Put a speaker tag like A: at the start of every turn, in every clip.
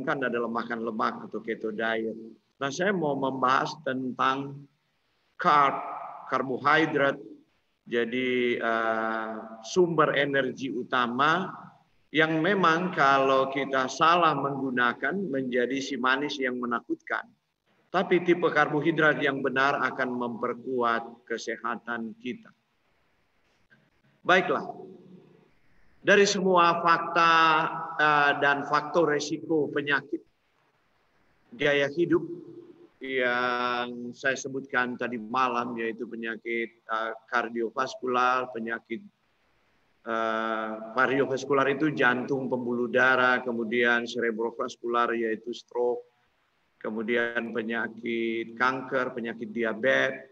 A: adalah makan lemak atau keto diet. Nah, saya mau membahas tentang karbohidrat. Jadi sumber energi utama yang memang kalau kita salah menggunakan menjadi si manis yang menakutkan. Tapi tipe karbohidrat yang benar akan memperkuat kesehatan kita. Baiklah, dari semua fakta dan faktor resiko penyakit gaya hidup yang saya sebutkan tadi malam, yaitu penyakit kardiovaskular, penyakit kardiovaskular itu jantung, pembuluh darah, kemudian cerebrovaskular yaitu stroke, kemudian penyakit kanker, penyakit diabetes,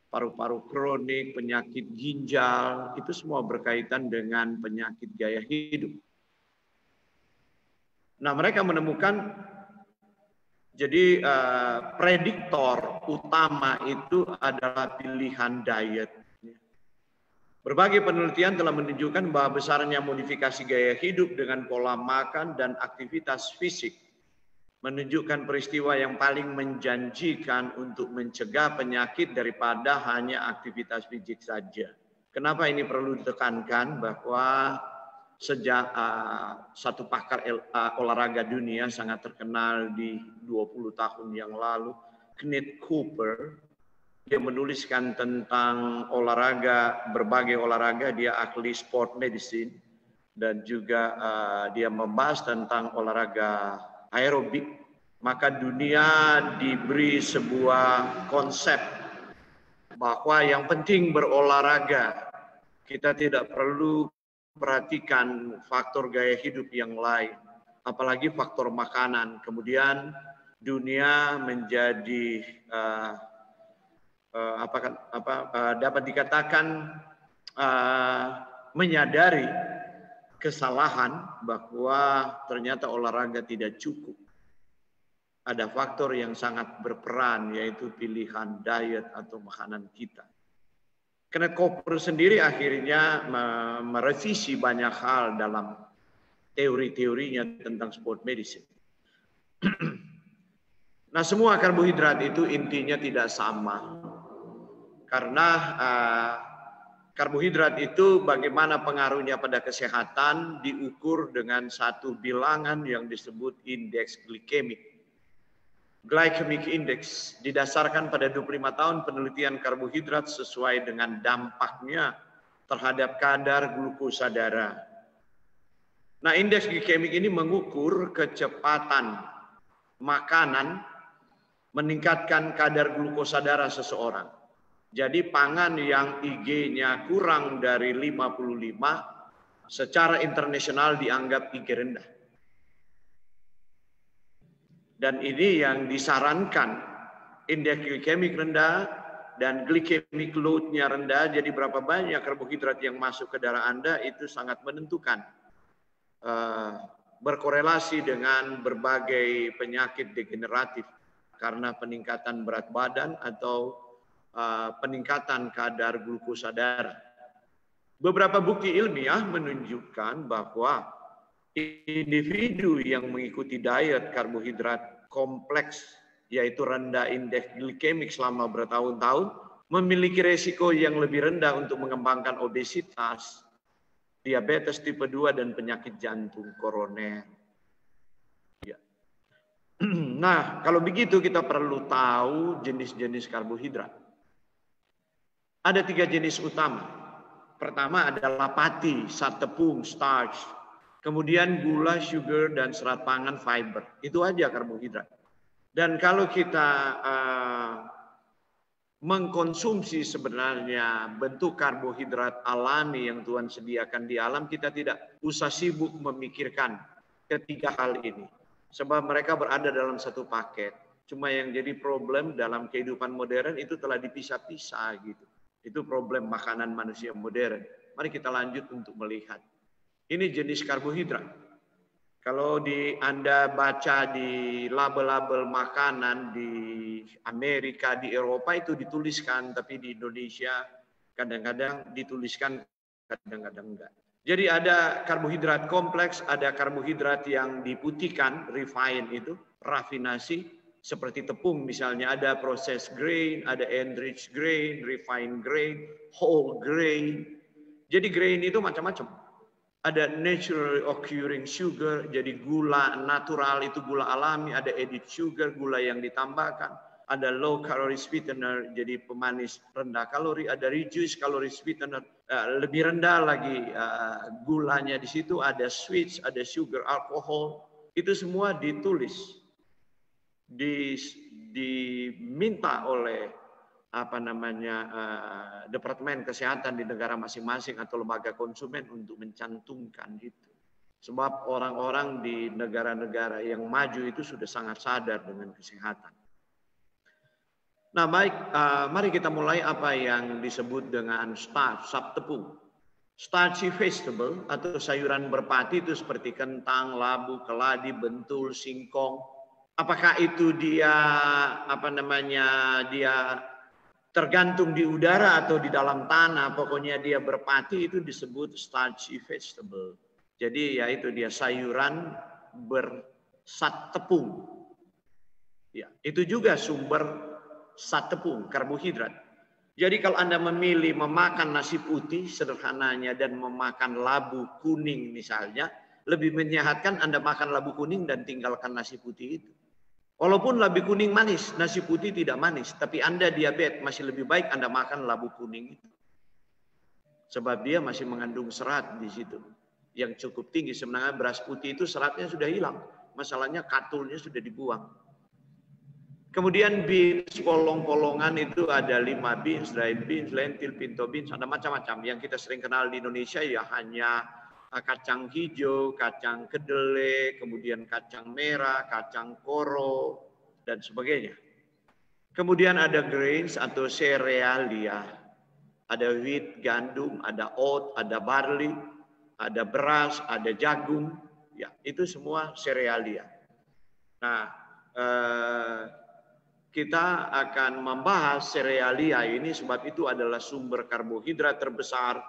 A: paru-paru kronik, penyakit ginjal, itu semua berkaitan dengan penyakit gaya hidup. Nah, mereka menemukan jadi prediktor utama itu adalah pilihan diet. Berbagai penelitian telah menunjukkan bahwa besarnya modifikasi gaya hidup dengan pola makan dan aktivitas fisik menunjukkan peristiwa yang paling menjanjikan untuk mencegah penyakit daripada hanya aktivitas fisik saja. Kenapa ini perlu ditekankan? Bahwa sejak satu pakar olahraga dunia sangat terkenal di 20 tahun yang lalu, Kenneth Cooper, dia menuliskan tentang olahraga, berbagai olahraga, dia ahli sport medicine, dan juga dia membahas tentang olahraga aerobik. Maka dunia diberi sebuah konsep bahwa yang penting berolahraga, kita tidak perlu perhatikan faktor gaya hidup yang lain, apalagi faktor makanan. Kemudian dunia menjadi dapat dikatakan menyadari kesalahan bahwa ternyata olahraga tidak cukup. Ada faktor yang sangat berperan, yaitu pilihan diet atau makanan kita. Karena Cooper sendiri akhirnya merevisi banyak hal dalam teori-teorinya tentang sport medicine. Nah, semua karbohidrat itu intinya tidak sama. Karena karbohidrat itu bagaimana pengaruhnya pada kesehatan diukur dengan satu bilangan yang disebut indeks glikemik. Glycemic index didasarkan pada 25 tahun penelitian karbohidrat sesuai dengan dampaknya terhadap kadar glukosa darah. Nah, indeks glikemik ini mengukur kecepatan makanan meningkatkan kadar glukosa darah seseorang. Jadi pangan yang IG-nya kurang dari 55 secara internasional dianggap IG rendah. Dan ini yang disarankan, indeks glikemik rendah dan glycemic load-nya rendah, jadi berapa banyak karbohidrat yang masuk ke darah Anda itu sangat menentukan. Berkorelasi dengan berbagai penyakit degeneratif karena peningkatan berat badan atau peningkatan kadar glukosa darah. Beberapa bukti ilmiah menunjukkan bahwa individu yang mengikuti diet karbohidrat kompleks, yaitu rendah indeks glikemik selama bertahun-tahun, memiliki resiko yang lebih rendah untuk mengembangkan obesitas, diabetes tipe 2, dan penyakit jantung koroner. Ya. Nah, kalau begitu kita perlu tahu jenis-jenis karbohidrat. Ada 3 jenis utama. Pertama adalah pati, zat tepung, starch. Kemudian gula, sugar, dan serat pangan, fiber. Itu aja karbohidrat. Dan kalau kita mengkonsumsi sebenarnya bentuk karbohidrat alami yang Tuhan sediakan di alam, kita tidak usah sibuk memikirkan ketiga hal ini. Sebab mereka berada dalam satu paket. Cuma yang jadi problem dalam kehidupan modern itu telah dipisah-pisah gitu. Itu problem makanan manusia modern. Mari kita lanjut untuk melihat. Ini jenis karbohidrat. Kalau Anda baca di label-label makanan di Amerika, di Eropa itu dituliskan, tapi di Indonesia kadang-kadang dituliskan, kadang-kadang enggak. Jadi ada karbohidrat kompleks, ada karbohidrat yang diputihkan, refine itu, rafinasi, seperti tepung misalnya, ada processed grain, ada enriched grain, refined grain, whole grain. Jadi grain itu macam-macam. Ada naturally occurring sugar, jadi gula natural itu gula alami, ada added sugar, gula yang ditambahkan. Ada low calorie sweetener, jadi pemanis rendah kalori, ada reduced calorie sweetener, lebih rendah lagi gulanya di situ, ada sweets, ada sugar, alkohol, itu semua ditulis, diminta oleh Departemen Kesehatan di negara masing-masing atau lembaga konsumen untuk mencantumkan itu. Sebab orang-orang di negara-negara yang maju itu sudah sangat sadar dengan kesehatan. Nah baik, mari kita mulai apa yang disebut dengan starch, sap tepung. Starchy vegetable atau sayuran berpati itu seperti kentang, labu, keladi, bentul, singkong. Apakah itu dia dia tergantung di udara atau di dalam tanah, pokoknya dia berpati itu disebut starchy vegetable. Jadi yaitu dia sayuran bersat tepung. Ya, itu juga sumber zat tepung, karbohidrat. Jadi kalau Anda memilih memakan nasi putih sederhananya dan memakan labu kuning misalnya, lebih menyehatkan Anda makan labu kuning dan tinggalkan nasi putih itu. Walaupun labu kuning manis, nasi putih tidak manis, tapi Anda diabetes, masih lebih baik Anda makan labu kuning itu. Sebab dia masih mengandung serat di situ yang cukup tinggi. Sebenarnya beras putih itu seratnya sudah hilang, masalahnya katulnya sudah dibuang. Kemudian beans, polong-polongan itu ada 5 beans, dried beans, lentil, pinto beans, ada macam-macam. Yang kita sering kenal di Indonesia ya hanya kacang hijau, kacang kedelai, kemudian kacang merah, kacang koro, dan sebagainya. Kemudian ada grains atau cerealia. Ada wheat, gandum, ada oat, ada barley, ada beras, ada jagung. Ya, itu semua cerealia. Nah, kita akan membahas cerealia ini sebab itu adalah sumber karbohidrat terbesar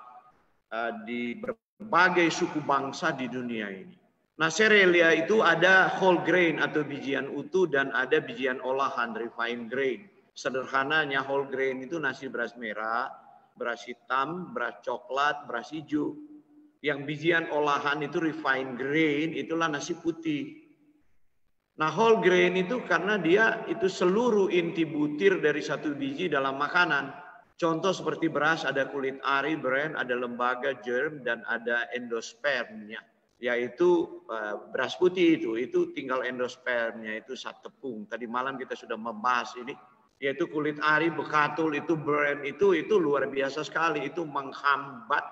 A: di berbagai suku bangsa di dunia ini. Nah, cerealia itu ada whole grain atau bijian utuh dan ada bijian olahan, refined grain. Sederhananya whole grain itu nasi beras merah, beras hitam, beras coklat, beras hijau. Yang bijian olahan itu refined grain, itulah nasi putih. Nah, whole grain itu karena dia itu seluruh inti butir dari satu biji dalam makanan. Contoh seperti beras ada kulit ari, bran, ada lembaga germ dan ada endospermnya. Yaitu beras putih itu tinggal endospermnya, itu zat tepung. Tadi malam kita sudah membahas ini. Yaitu kulit ari, bekatul, itu bran, itu luar biasa sekali. Itu menghambat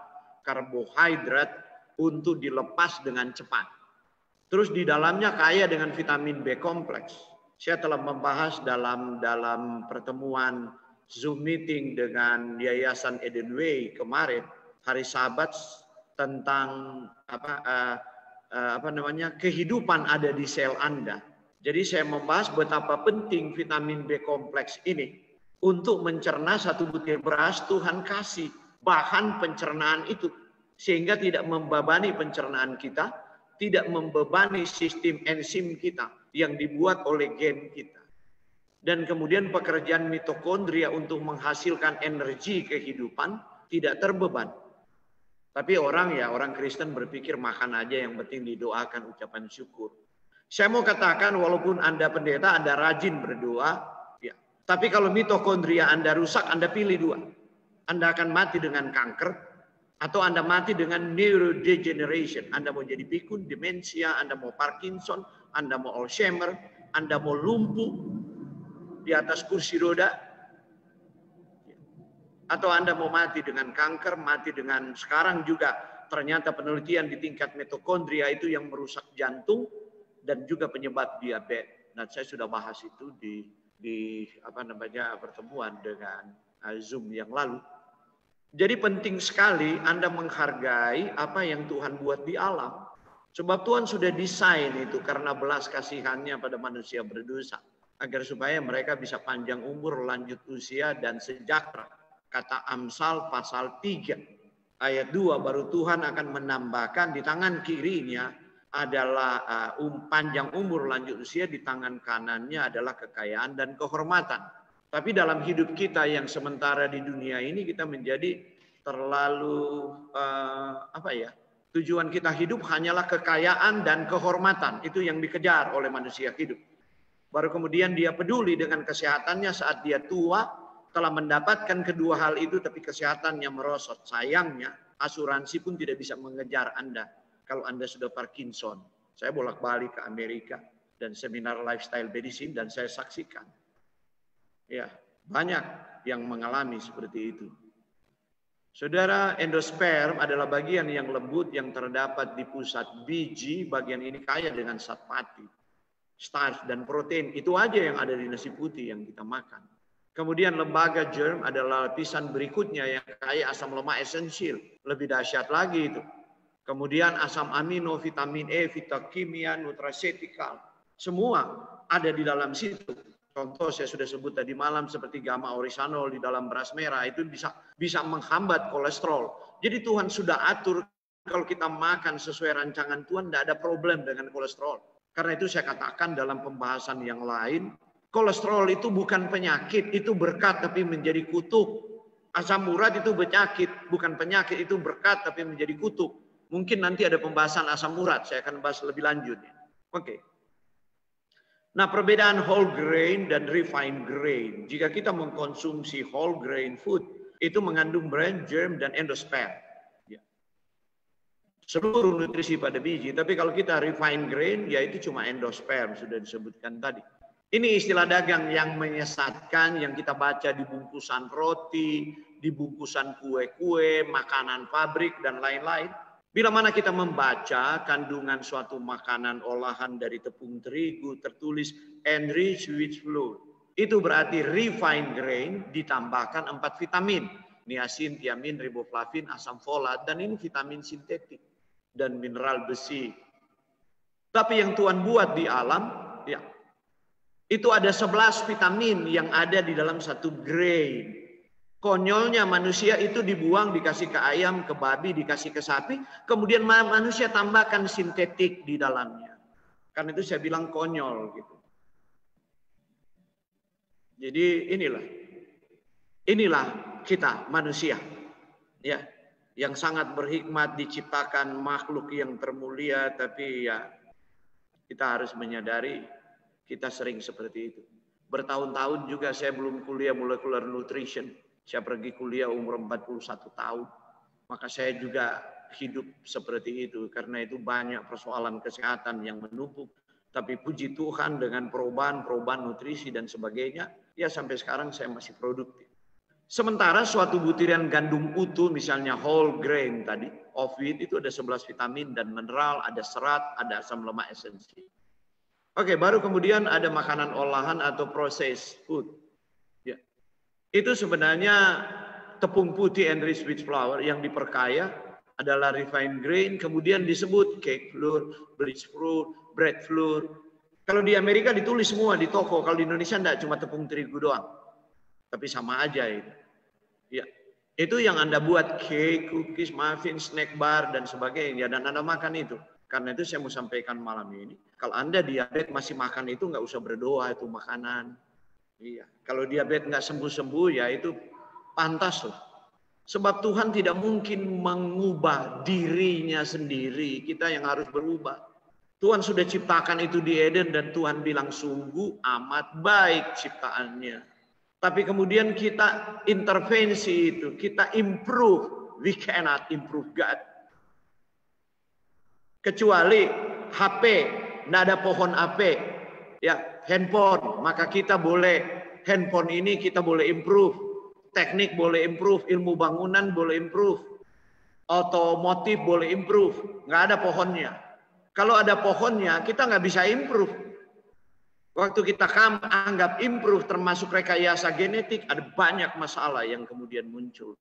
A: karbohidrat untuk dilepas dengan cepat. Terus di dalamnya kaya dengan vitamin B kompleks. Saya telah membahas dalam pertemuan Zoom meeting dengan Yayasan Edenway kemarin hari Sabat tentang kehidupan ada di sel Anda. Jadi saya membahas betapa penting vitamin B kompleks ini untuk mencerna satu butir beras Tuhan kasih bahan pencernaan itu sehingga tidak membebani pencernaan kita, tidak membebani sistem enzim kita yang dibuat oleh gen kita. Dan kemudian pekerjaan mitokondria untuk menghasilkan energi kehidupan tidak terbeban. Tapi orang Kristen berpikir makan aja yang penting didoakan ucapan syukur. Saya mau katakan walaupun Anda pendeta, Anda rajin berdoa, ya. Tapi kalau mitokondria Anda rusak, Anda pilih dua. Anda akan mati dengan kanker, atau Anda mati dengan neurodegeneration. Anda mau jadi pikun, demensia, Anda mau Parkinson, Anda mau Alzheimer, Anda mau lumpuh di atas kursi roda, atau Anda mau mati dengan kanker, mati dengan sekarang juga ternyata penelitian di tingkat mitokondria itu yang merusak jantung dan juga penyebab diabetes. Nah, saya sudah bahas itu di pertemuan dengan Zoom yang lalu. Jadi penting sekali Anda menghargai apa yang Tuhan buat di alam. Sebab Tuhan sudah desain itu karena belas kasihannya pada manusia berdosa. Agar supaya mereka bisa panjang umur, lanjut usia, dan sejahtera. Kata Amsal pasal 3. Ayat 2, baru Tuhan akan menambahkan di tangan kirinya adalah panjang umur, lanjut usia, di tangan kanannya adalah kekayaan dan kehormatan. Tapi dalam hidup kita yang sementara di dunia ini kita menjadi terlalu tujuan kita hidup hanyalah kekayaan dan kehormatan. Itu yang dikejar oleh manusia hidup. Baru kemudian dia peduli dengan kesehatannya saat dia tua, telah mendapatkan kedua hal itu tapi kesehatannya merosot. Sayangnya asuransi pun tidak bisa mengejar Anda kalau Anda sudah Parkinson. Saya bolak-balik ke Amerika dan seminar lifestyle medicine dan saya saksikan. Ya, banyak yang mengalami seperti itu. Saudara, endosperm adalah bagian yang lembut yang terdapat di pusat biji. Bagian ini kaya dengan zat pati, starch dan protein. Itu aja yang ada di nasi putih yang kita makan. Kemudian lembaga germ adalah lapisan berikutnya yang kaya asam lemak esensial. Lebih dahsyat lagi itu. Kemudian asam amino, vitamin E, fitakimia, nutraceutical. Semua ada di dalam situ. Contoh saya sudah sebut tadi malam seperti gamma oryzanol di dalam beras merah itu bisa menghambat kolesterol. Jadi Tuhan sudah atur kalau kita makan sesuai rancangan Tuhan tidak ada problem dengan kolesterol. Karena itu saya katakan dalam pembahasan yang lain, kolesterol itu bukan penyakit, itu berkat tapi menjadi kutuk. Asam urat itu penyakit, bukan penyakit, itu berkat tapi menjadi kutuk. Mungkin nanti ada pembahasan asam urat, saya akan bahas lebih lanjut. Oke. Nah, perbedaan whole grain dan refined grain. Jika kita mengkonsumsi whole grain food, itu mengandung bran, germ, dan endosperm. Ya. Seluruh nutrisi pada biji. Tapi kalau kita refined grain, ya itu cuma endosperm, sudah disebutkan tadi. Ini istilah dagang yang menyesatkan, yang kita baca di bungkusan roti, di bungkusan kue-kue, makanan pabrik, dan lain-lain. Bila mana kita membaca kandungan suatu makanan olahan dari tepung terigu tertulis enriched with flour. Itu berarti refined grain ditambahkan 4 vitamin. Niacin, tiamin, riboflavin, asam folat. Dan ini vitamin sintetik dan mineral besi. Tapi yang Tuhan buat di alam, ya, itu ada 11 vitamin yang ada di dalam satu grain. Konyolnya manusia itu dibuang, dikasih ke ayam, ke babi, dikasih ke sapi. Kemudian manusia tambahkan sintetik di dalamnya. Karena itu saya bilang konyol gitu. Jadi inilah kita manusia. Ya, yang sangat berhikmat, diciptakan makhluk yang termulia. Tapi ya kita harus menyadari kita sering seperti itu. Bertahun-tahun juga saya belum kuliah molecular nutrition. Saya pergi kuliah umur 41 tahun. Maka saya juga hidup seperti itu. Karena itu banyak persoalan kesehatan yang menumpuk. Tapi puji Tuhan dengan perubahan nutrisi dan sebagainya. Ya sampai sekarang saya masih produktif. Sementara suatu butiran gandum utuh misalnya whole grain tadi. Of wheat itu ada 11 vitamin dan mineral. Ada serat, ada asam lemak esensial. Oke, baru kemudian ada makanan olahan atau processed food. Itu sebenarnya tepung putih enriched with flour yang diperkaya adalah refined grain, kemudian disebut cake flour, bleached flour, bread flour. Kalau di Amerika ditulis semua di toko, kalau di Indonesia enggak, cuma tepung terigu doang. Tapi sama aja itu. Ya, itu yang Anda buat cake, cookies, muffin, snack bar dan sebagainya dan Anda makan itu. Karena itu saya mau sampaikan malam ini, kalau Anda diabetes masih makan itu enggak usah berdoa, itu makanan. Iya, kalau diabetes nggak sembuh-sembuh ya itu pantas loh. Sebab Tuhan tidak mungkin mengubah dirinya sendiri. Kita yang harus berubah. Tuhan sudah ciptakan itu di Eden dan Tuhan bilang sungguh amat baik ciptaannya. Tapi kemudian kita intervensi itu, kita improve. We cannot improve God. Kecuali HP, nggak ada pohon HP. Ya, handphone, maka kita boleh handphone ini kita boleh improve, teknik boleh improve, ilmu bangunan boleh improve, otomotif boleh improve, nggak ada pohonnya. Kalau ada pohonnya kita nggak bisa improve. Waktu kita anggap improve termasuk rekayasa genetik, ada banyak masalah yang kemudian muncul.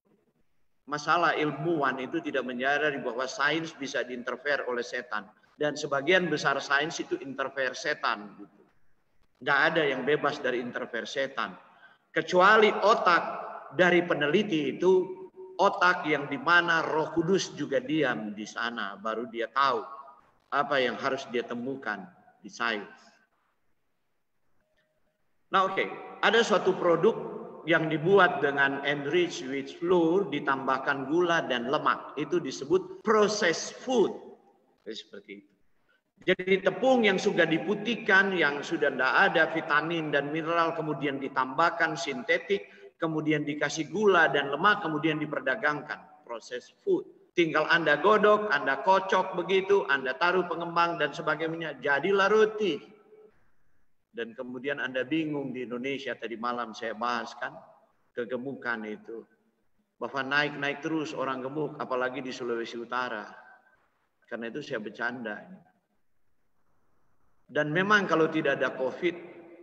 A: Masalah ilmuwan itu tidak menyadari bahwa sains bisa diinterfere oleh setan dan sebagian besar sains itu interfere setan gitu. Nggak ada yang bebas dari intervensi setan. Kecuali otak dari peneliti itu otak yang dimana Roh Kudus juga diam di sana. Baru dia tahu apa yang harus dia temukan di sains. Nah oke, ada suatu produk yang dibuat dengan enriched with flour, ditambahkan gula dan lemak. Itu disebut processed food. Seperti itu. Jadi tepung yang sudah diputihkan, yang sudah tidak ada vitamin dan mineral, kemudian ditambahkan sintetik, kemudian dikasih gula dan lemak, kemudian diperdagangkan. Processed food. Tinggal Anda godok, Anda kocok begitu, Anda taruh pengembang dan sebagainya, jadilah roti. Dan kemudian Anda bingung di Indonesia, tadi malam saya bahas kan, kegemukan itu. Bahwa naik-naik terus orang gemuk, apalagi di Sulawesi Utara. Karena itu saya bercanda. Dan memang kalau tidak ada COVID,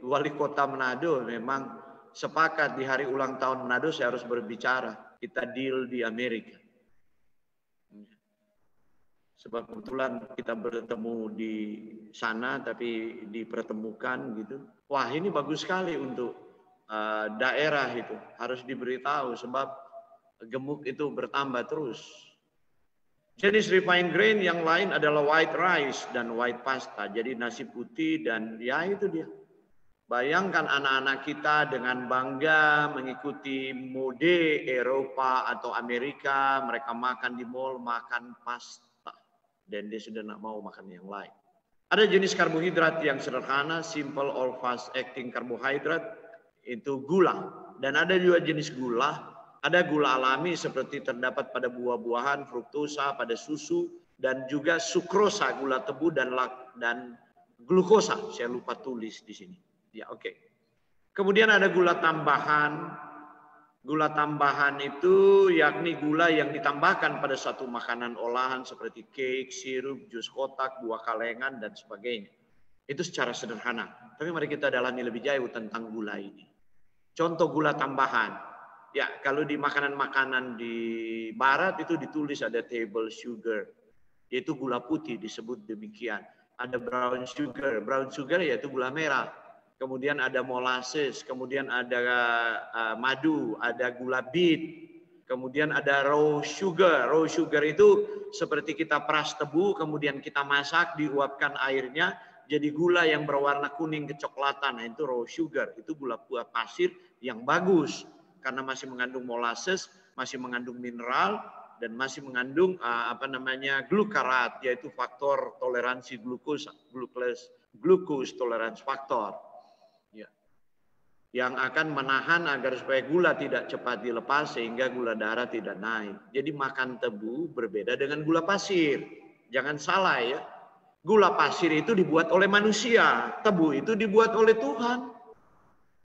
A: Wali Kota Manado memang sepakat di hari ulang tahun Manado saya harus berbicara. Kita deal di Amerika. Sebab kebetulan kita bertemu di sana tapi dipertemukan gitu. Wah ini bagus sekali untuk daerah itu. Harus diberitahu sebab gemuk itu bertambah terus. Jenis refined grain yang lain adalah white rice dan white pasta. Jadi nasi putih dan ya itu dia. Bayangkan anak-anak kita dengan bangga mengikuti mode Eropa atau Amerika. Mereka makan di mall, makan pasta. Dan dia sudah tidak mau makan yang lain. Ada jenis karbohidrat yang sederhana, simple or fast acting carbohydrate, itu gula. Dan ada juga jenis gula, ada gula alami seperti terdapat pada buah-buahan, fruktosa, pada susu, dan juga sukrosa, gula tebu dan glukosa. Saya lupa tulis di sini. Ya, oke. Kemudian ada gula tambahan. Gula tambahan itu yakni gula yang ditambahkan pada satu makanan olahan seperti cake, sirup, jus kotak, buah kalengan, dan sebagainya. Itu secara sederhana. Tapi mari kita dalami lebih jauh tentang gula ini. Contoh gula tambahan. Ya, kalau di makanan-makanan di barat itu ditulis ada table sugar. Yaitu gula putih disebut demikian. Ada brown sugar yaitu gula merah. Kemudian ada molasses, kemudian ada madu, ada gula beet, kemudian ada raw sugar. Raw sugar itu seperti kita peras tebu, kemudian kita masak, diuapkan airnya, jadi gula yang berwarna kuning kecoklatan. Nah, itu raw sugar, itu gula pasir yang bagus karena masih mengandung molasses, masih mengandung mineral dan masih mengandung glukarat, yaitu faktor toleransi glucose tolerance factor. Yang akan menahan agar supaya gula tidak cepat dilepas sehingga gula darah tidak naik. Jadi makan tebu berbeda dengan gula pasir. Jangan salah ya. Gula pasir itu dibuat oleh manusia. Tebu itu dibuat oleh Tuhan.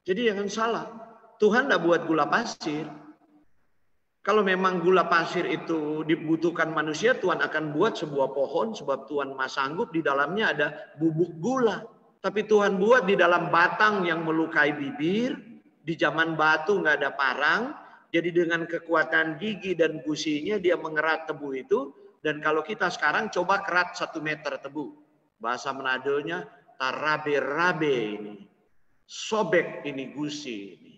A: Jadi jangan salah. Tuhan tidak buat gula pasir. Kalau memang gula pasir itu dibutuhkan manusia, Tuhan akan buat sebuah pohon sebab Tuhan sanggup di dalamnya ada bubuk gula. Tapi Tuhan buat di dalam batang yang melukai bibir, di zaman batu nggak ada parang, jadi dengan kekuatan gigi dan gusinya dia mengerat tebu itu, dan kalau kita sekarang coba kerat 1 meter tebu, bahasa Manadonya tarabe-rabe ini, sobek ini gusi ini,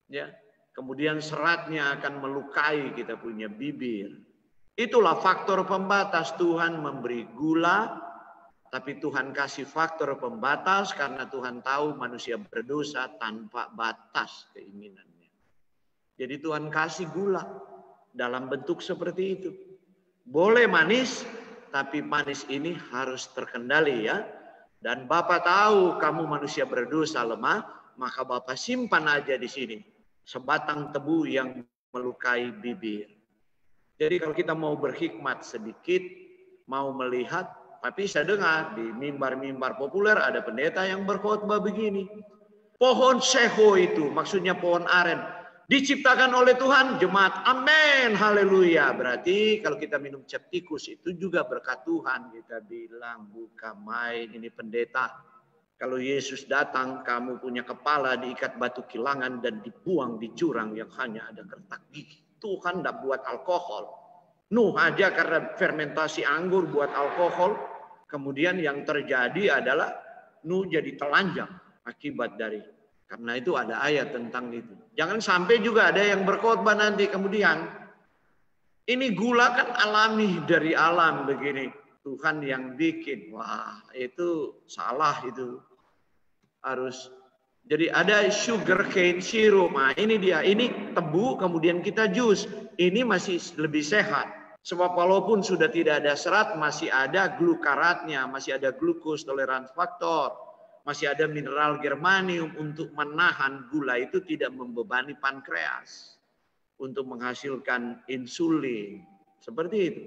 A: ya, kemudian seratnya akan melukai kita punya bibir. Itulah faktor pembatas. Tuhan memberi gula. Tapi Tuhan kasih faktor pembatas karena Tuhan tahu manusia berdosa tanpa batas keinginannya. Jadi Tuhan kasih gula dalam bentuk seperti itu. Boleh manis, tapi manis ini harus terkendali ya. Dan Bapa tahu kamu manusia berdosa lemah, maka Bapa simpan aja di sini sebatang tebu yang melukai bibir. Jadi kalau kita mau berhikmat sedikit, mau melihat, tapi saya dengar di mimbar-mimbar populer ada pendeta yang berkhotbah begini. Pohon seho itu, maksudnya pohon aren, diciptakan oleh Tuhan, jemaat, amin, haleluya. Berarti kalau kita minum Septikus itu juga berkat Tuhan. Kita bilang, bukan main, ini pendeta. Kalau Yesus datang, kamu punya kepala diikat batu kilangan dan dibuang di jurang yang hanya ada gertak gigi. Tuhan tidak buat alkohol. Nuh aja karena fermentasi anggur buat alkohol. Kemudian yang terjadi adalah Nuh jadi telanjang akibat dari. Karena itu ada ayat tentang itu. Jangan sampai juga ada yang berkhotbah nanti kemudian Ini gula kan alami dari alam begini. Tuhan yang bikin. Wah, itu salah itu. Harus. Jadi ada sugar cane syrup. Nah, ini dia. Ini tebu kemudian kita jus. Ini masih lebih sehat. Sebab walaupun sudah tidak ada serat, masih ada glukaratnya, masih ada glukos toleransi faktor, masih ada mineral germanium untuk menahan gula itu tidak membebani pankreas untuk menghasilkan insulin. Seperti itu.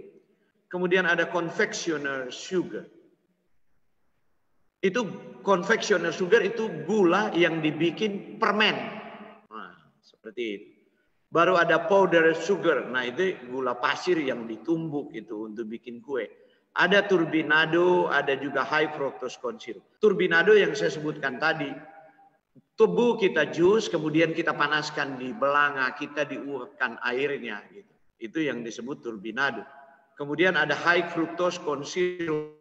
A: Kemudian ada confectioner sugar. Itu confectioner sugar itu gula yang dibikin permen. Nah, seperti itu. Baru ada powder sugar. Nah, itu gula pasir yang ditumbuk itu untuk bikin kue. Ada turbinado, ada juga high fructose corn syrup. Turbinado yang saya sebutkan tadi, tebu kita jus, kemudian kita panaskan di belanga, kita diuapkan airnya. Gitu. Itu yang disebut turbinado. Kemudian ada high fructose corn syrup.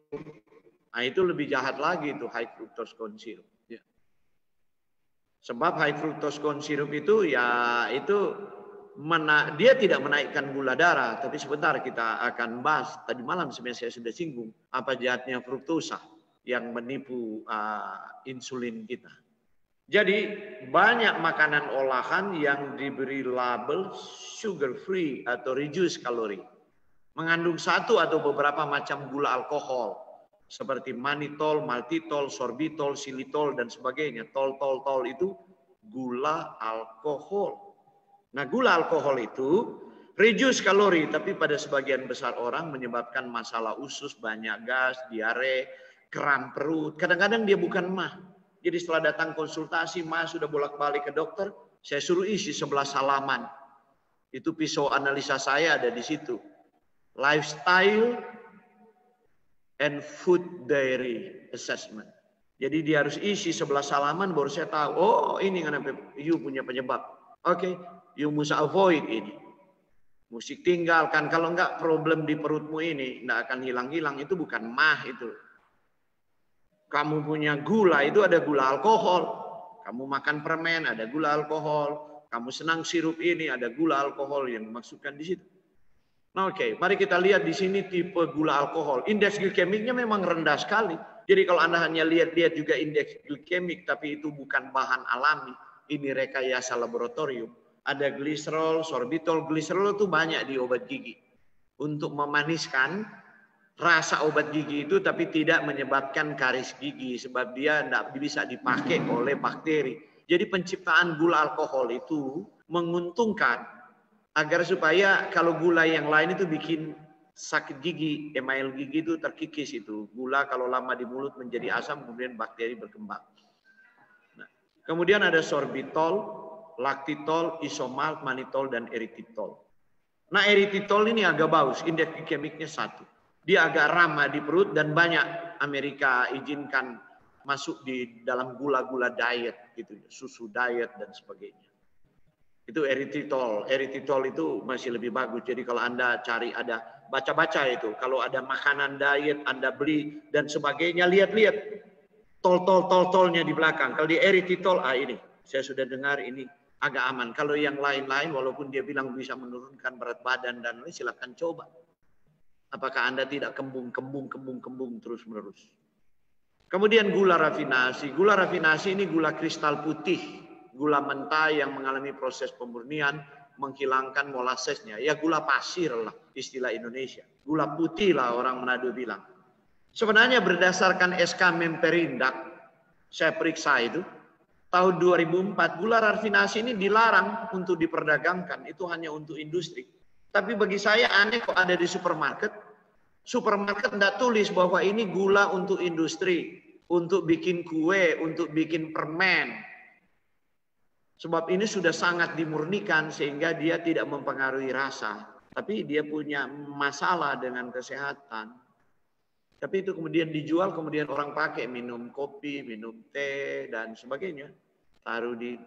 A: Nah, itu lebih jahat lagi itu high fructose corn syrup. Ya. Sebab high fructose corn syrup itu ya itu dia tidak menaikkan gula darah, tapi sebentar kita akan bahas. Tadi malam sebenarnya saya sudah singgung apa jahatnya fruktosa yang menipu insulin kita. Jadi banyak makanan olahan yang diberi label sugar free atau reduced kalori, mengandung satu atau beberapa macam gula alkohol seperti manitol, maltitol, sorbitol, xilitol dan sebagainya. Tol itu gula alkohol. Nah, gula alkohol itu reduce kalori, tapi pada sebagian besar orang menyebabkan masalah usus, banyak gas, diare, kram perut. Kadang-kadang dia bukan mah. Jadi setelah datang konsultasi, mah sudah bolak-balik ke dokter, saya suruh isi 11 halaman. Itu pisau analisa saya ada di situ. Lifestyle and food diary assessment. Jadi dia harus isi 11 halaman baru saya tahu, oh ini kenapa you punya penyebab. Oke, you must avoid ini. Mesti tinggalkan, kalau enggak problem di perutmu ini enggak akan hilang-hilang, itu bukan mah itu. Kamu punya gula, itu ada gula alkohol. Kamu makan permen, ada gula alkohol. Kamu senang sirup ini, ada gula alkohol yang dimaksudkan di situ. Nah, oke, mari kita lihat di sini tipe gula alkohol. Indeks glikemiknya memang rendah sekali. Jadi kalau Anda hanya lihat juga indeks glikemik, tapi itu bukan bahan alami. Ini rekayasa laboratorium. Ada gliserol, sorbitol. Gliserol itu banyak di obat gigi. Untuk memaniskan rasa obat gigi itu, tapi tidak menyebabkan karies gigi. Sebab dia tidak bisa dipakai oleh bakteri. Jadi penciptaan gula alkohol itu menguntungkan agar supaya kalau gula yang lain itu bikin sakit gigi, email gigi itu terkikis itu. Gula kalau lama di mulut menjadi asam, kemudian bakteri berkembang. Nah, kemudian ada sorbitol, laktitol, isomalt, manitol, dan eritritol. Nah, eritritol ini agak bagus, indeks glikemiknya 1. Dia agak ramah di perut dan banyak Amerika izinkan masuk di dalam gula-gula diet, gitu, susu diet dan sebagainya. Itu eritritol. Eritritol itu masih lebih bagus. Jadi kalau Anda cari ada baca-baca itu. Kalau ada makanan diet Anda beli dan sebagainya, lihat-lihat tolnya di belakang. Kalau di eritritol, ini saya sudah dengar ini agak aman. Kalau yang lain-lain walaupun dia bilang bisa menurunkan berat badan dan lain, silakan coba. Apakah Anda tidak kembung terus-menerus. Kemudian gula rafinasi. Gula rafinasi ini gula kristal putih. Gula mentah yang mengalami proses pemurnian, menghilangkan molasesnya. Ya gula pasir lah istilah Indonesia. Gula putih lah orang Manado bilang. Sebenarnya berdasarkan SK Memperindak, saya periksa itu, tahun 2004 gula rafinasi ini dilarang untuk diperdagangkan. Itu hanya untuk industri. Tapi bagi saya aneh kok ada di supermarket. Supermarket tidak tulis bahwa ini gula untuk industri, untuk bikin kue, untuk bikin permen. Sebab ini sudah sangat dimurnikan sehingga dia tidak mempengaruhi rasa. Tapi dia punya masalah dengan kesehatan. Tapi itu kemudian dijual, kemudian orang pakai minum kopi, minum teh, dan sebagainya. Taruh di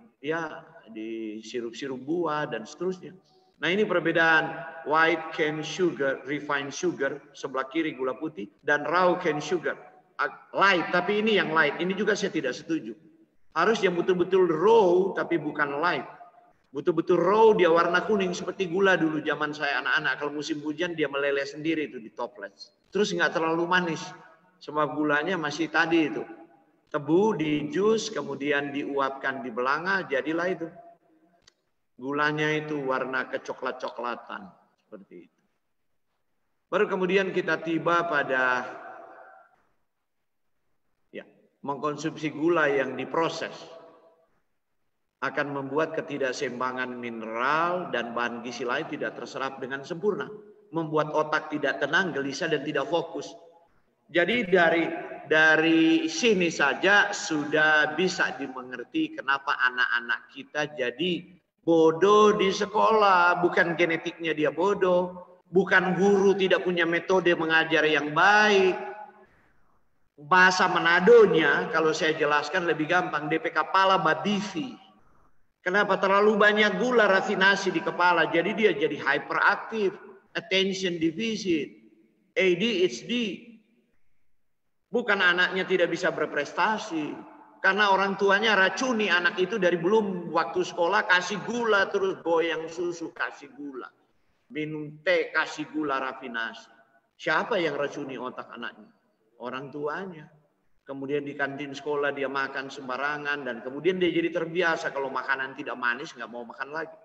A: sirup-sirup buah dan seterusnya. Nah ini perbedaan white cane sugar, refined sugar, sebelah kiri gula putih, dan raw cane sugar. Light, tapi ini yang light. Ini juga saya tidak setuju. Harus yang betul-betul raw tapi bukan light. Betul-betul raw, dia warna kuning seperti gula dulu zaman saya anak-anak. Kalau musim hujan dia meleleh sendiri itu di toples. Terus nggak terlalu manis. Sebab gulanya masih tadi itu. Tebu di jus, kemudian diuapkan di belanga, jadilah itu. Gulanya itu warna kecoklat-coklatan. Seperti itu. Baru kemudian kita tiba pada mengkonsumsi gula yang diproses. Akan membuat ketidakseimbangan mineral dan bahan gizi lain tidak terserap dengan sempurna. Membuat otak tidak tenang, gelisah, dan tidak fokus. Jadi dari sini saja sudah bisa dimengerti kenapa anak-anak kita jadi bodoh di sekolah. Bukan genetiknya dia bodoh. Bukan guru tidak punya metode mengajar yang baik. Bahasa Manadonya, kalau saya jelaskan lebih gampang, DP kepala babifi. Kenapa? Terlalu banyak gula rafinasi di kepala. Jadi dia jadi hyperaktif. Attention deficit. ADHD. Bukan anaknya tidak bisa berprestasi. Karena orang tuanya racuni anak itu dari belum waktu sekolah. Kasih gula terus. Goyang susu kasih gula. Minum teh kasih gula rafinasi. Siapa yang racuni otak anaknya? Orang tuanya. Kemudian di kantin sekolah dia makan sembarangan. Dan kemudian dia jadi terbiasa kalau makanan tidak manis nggak mau makan lagi.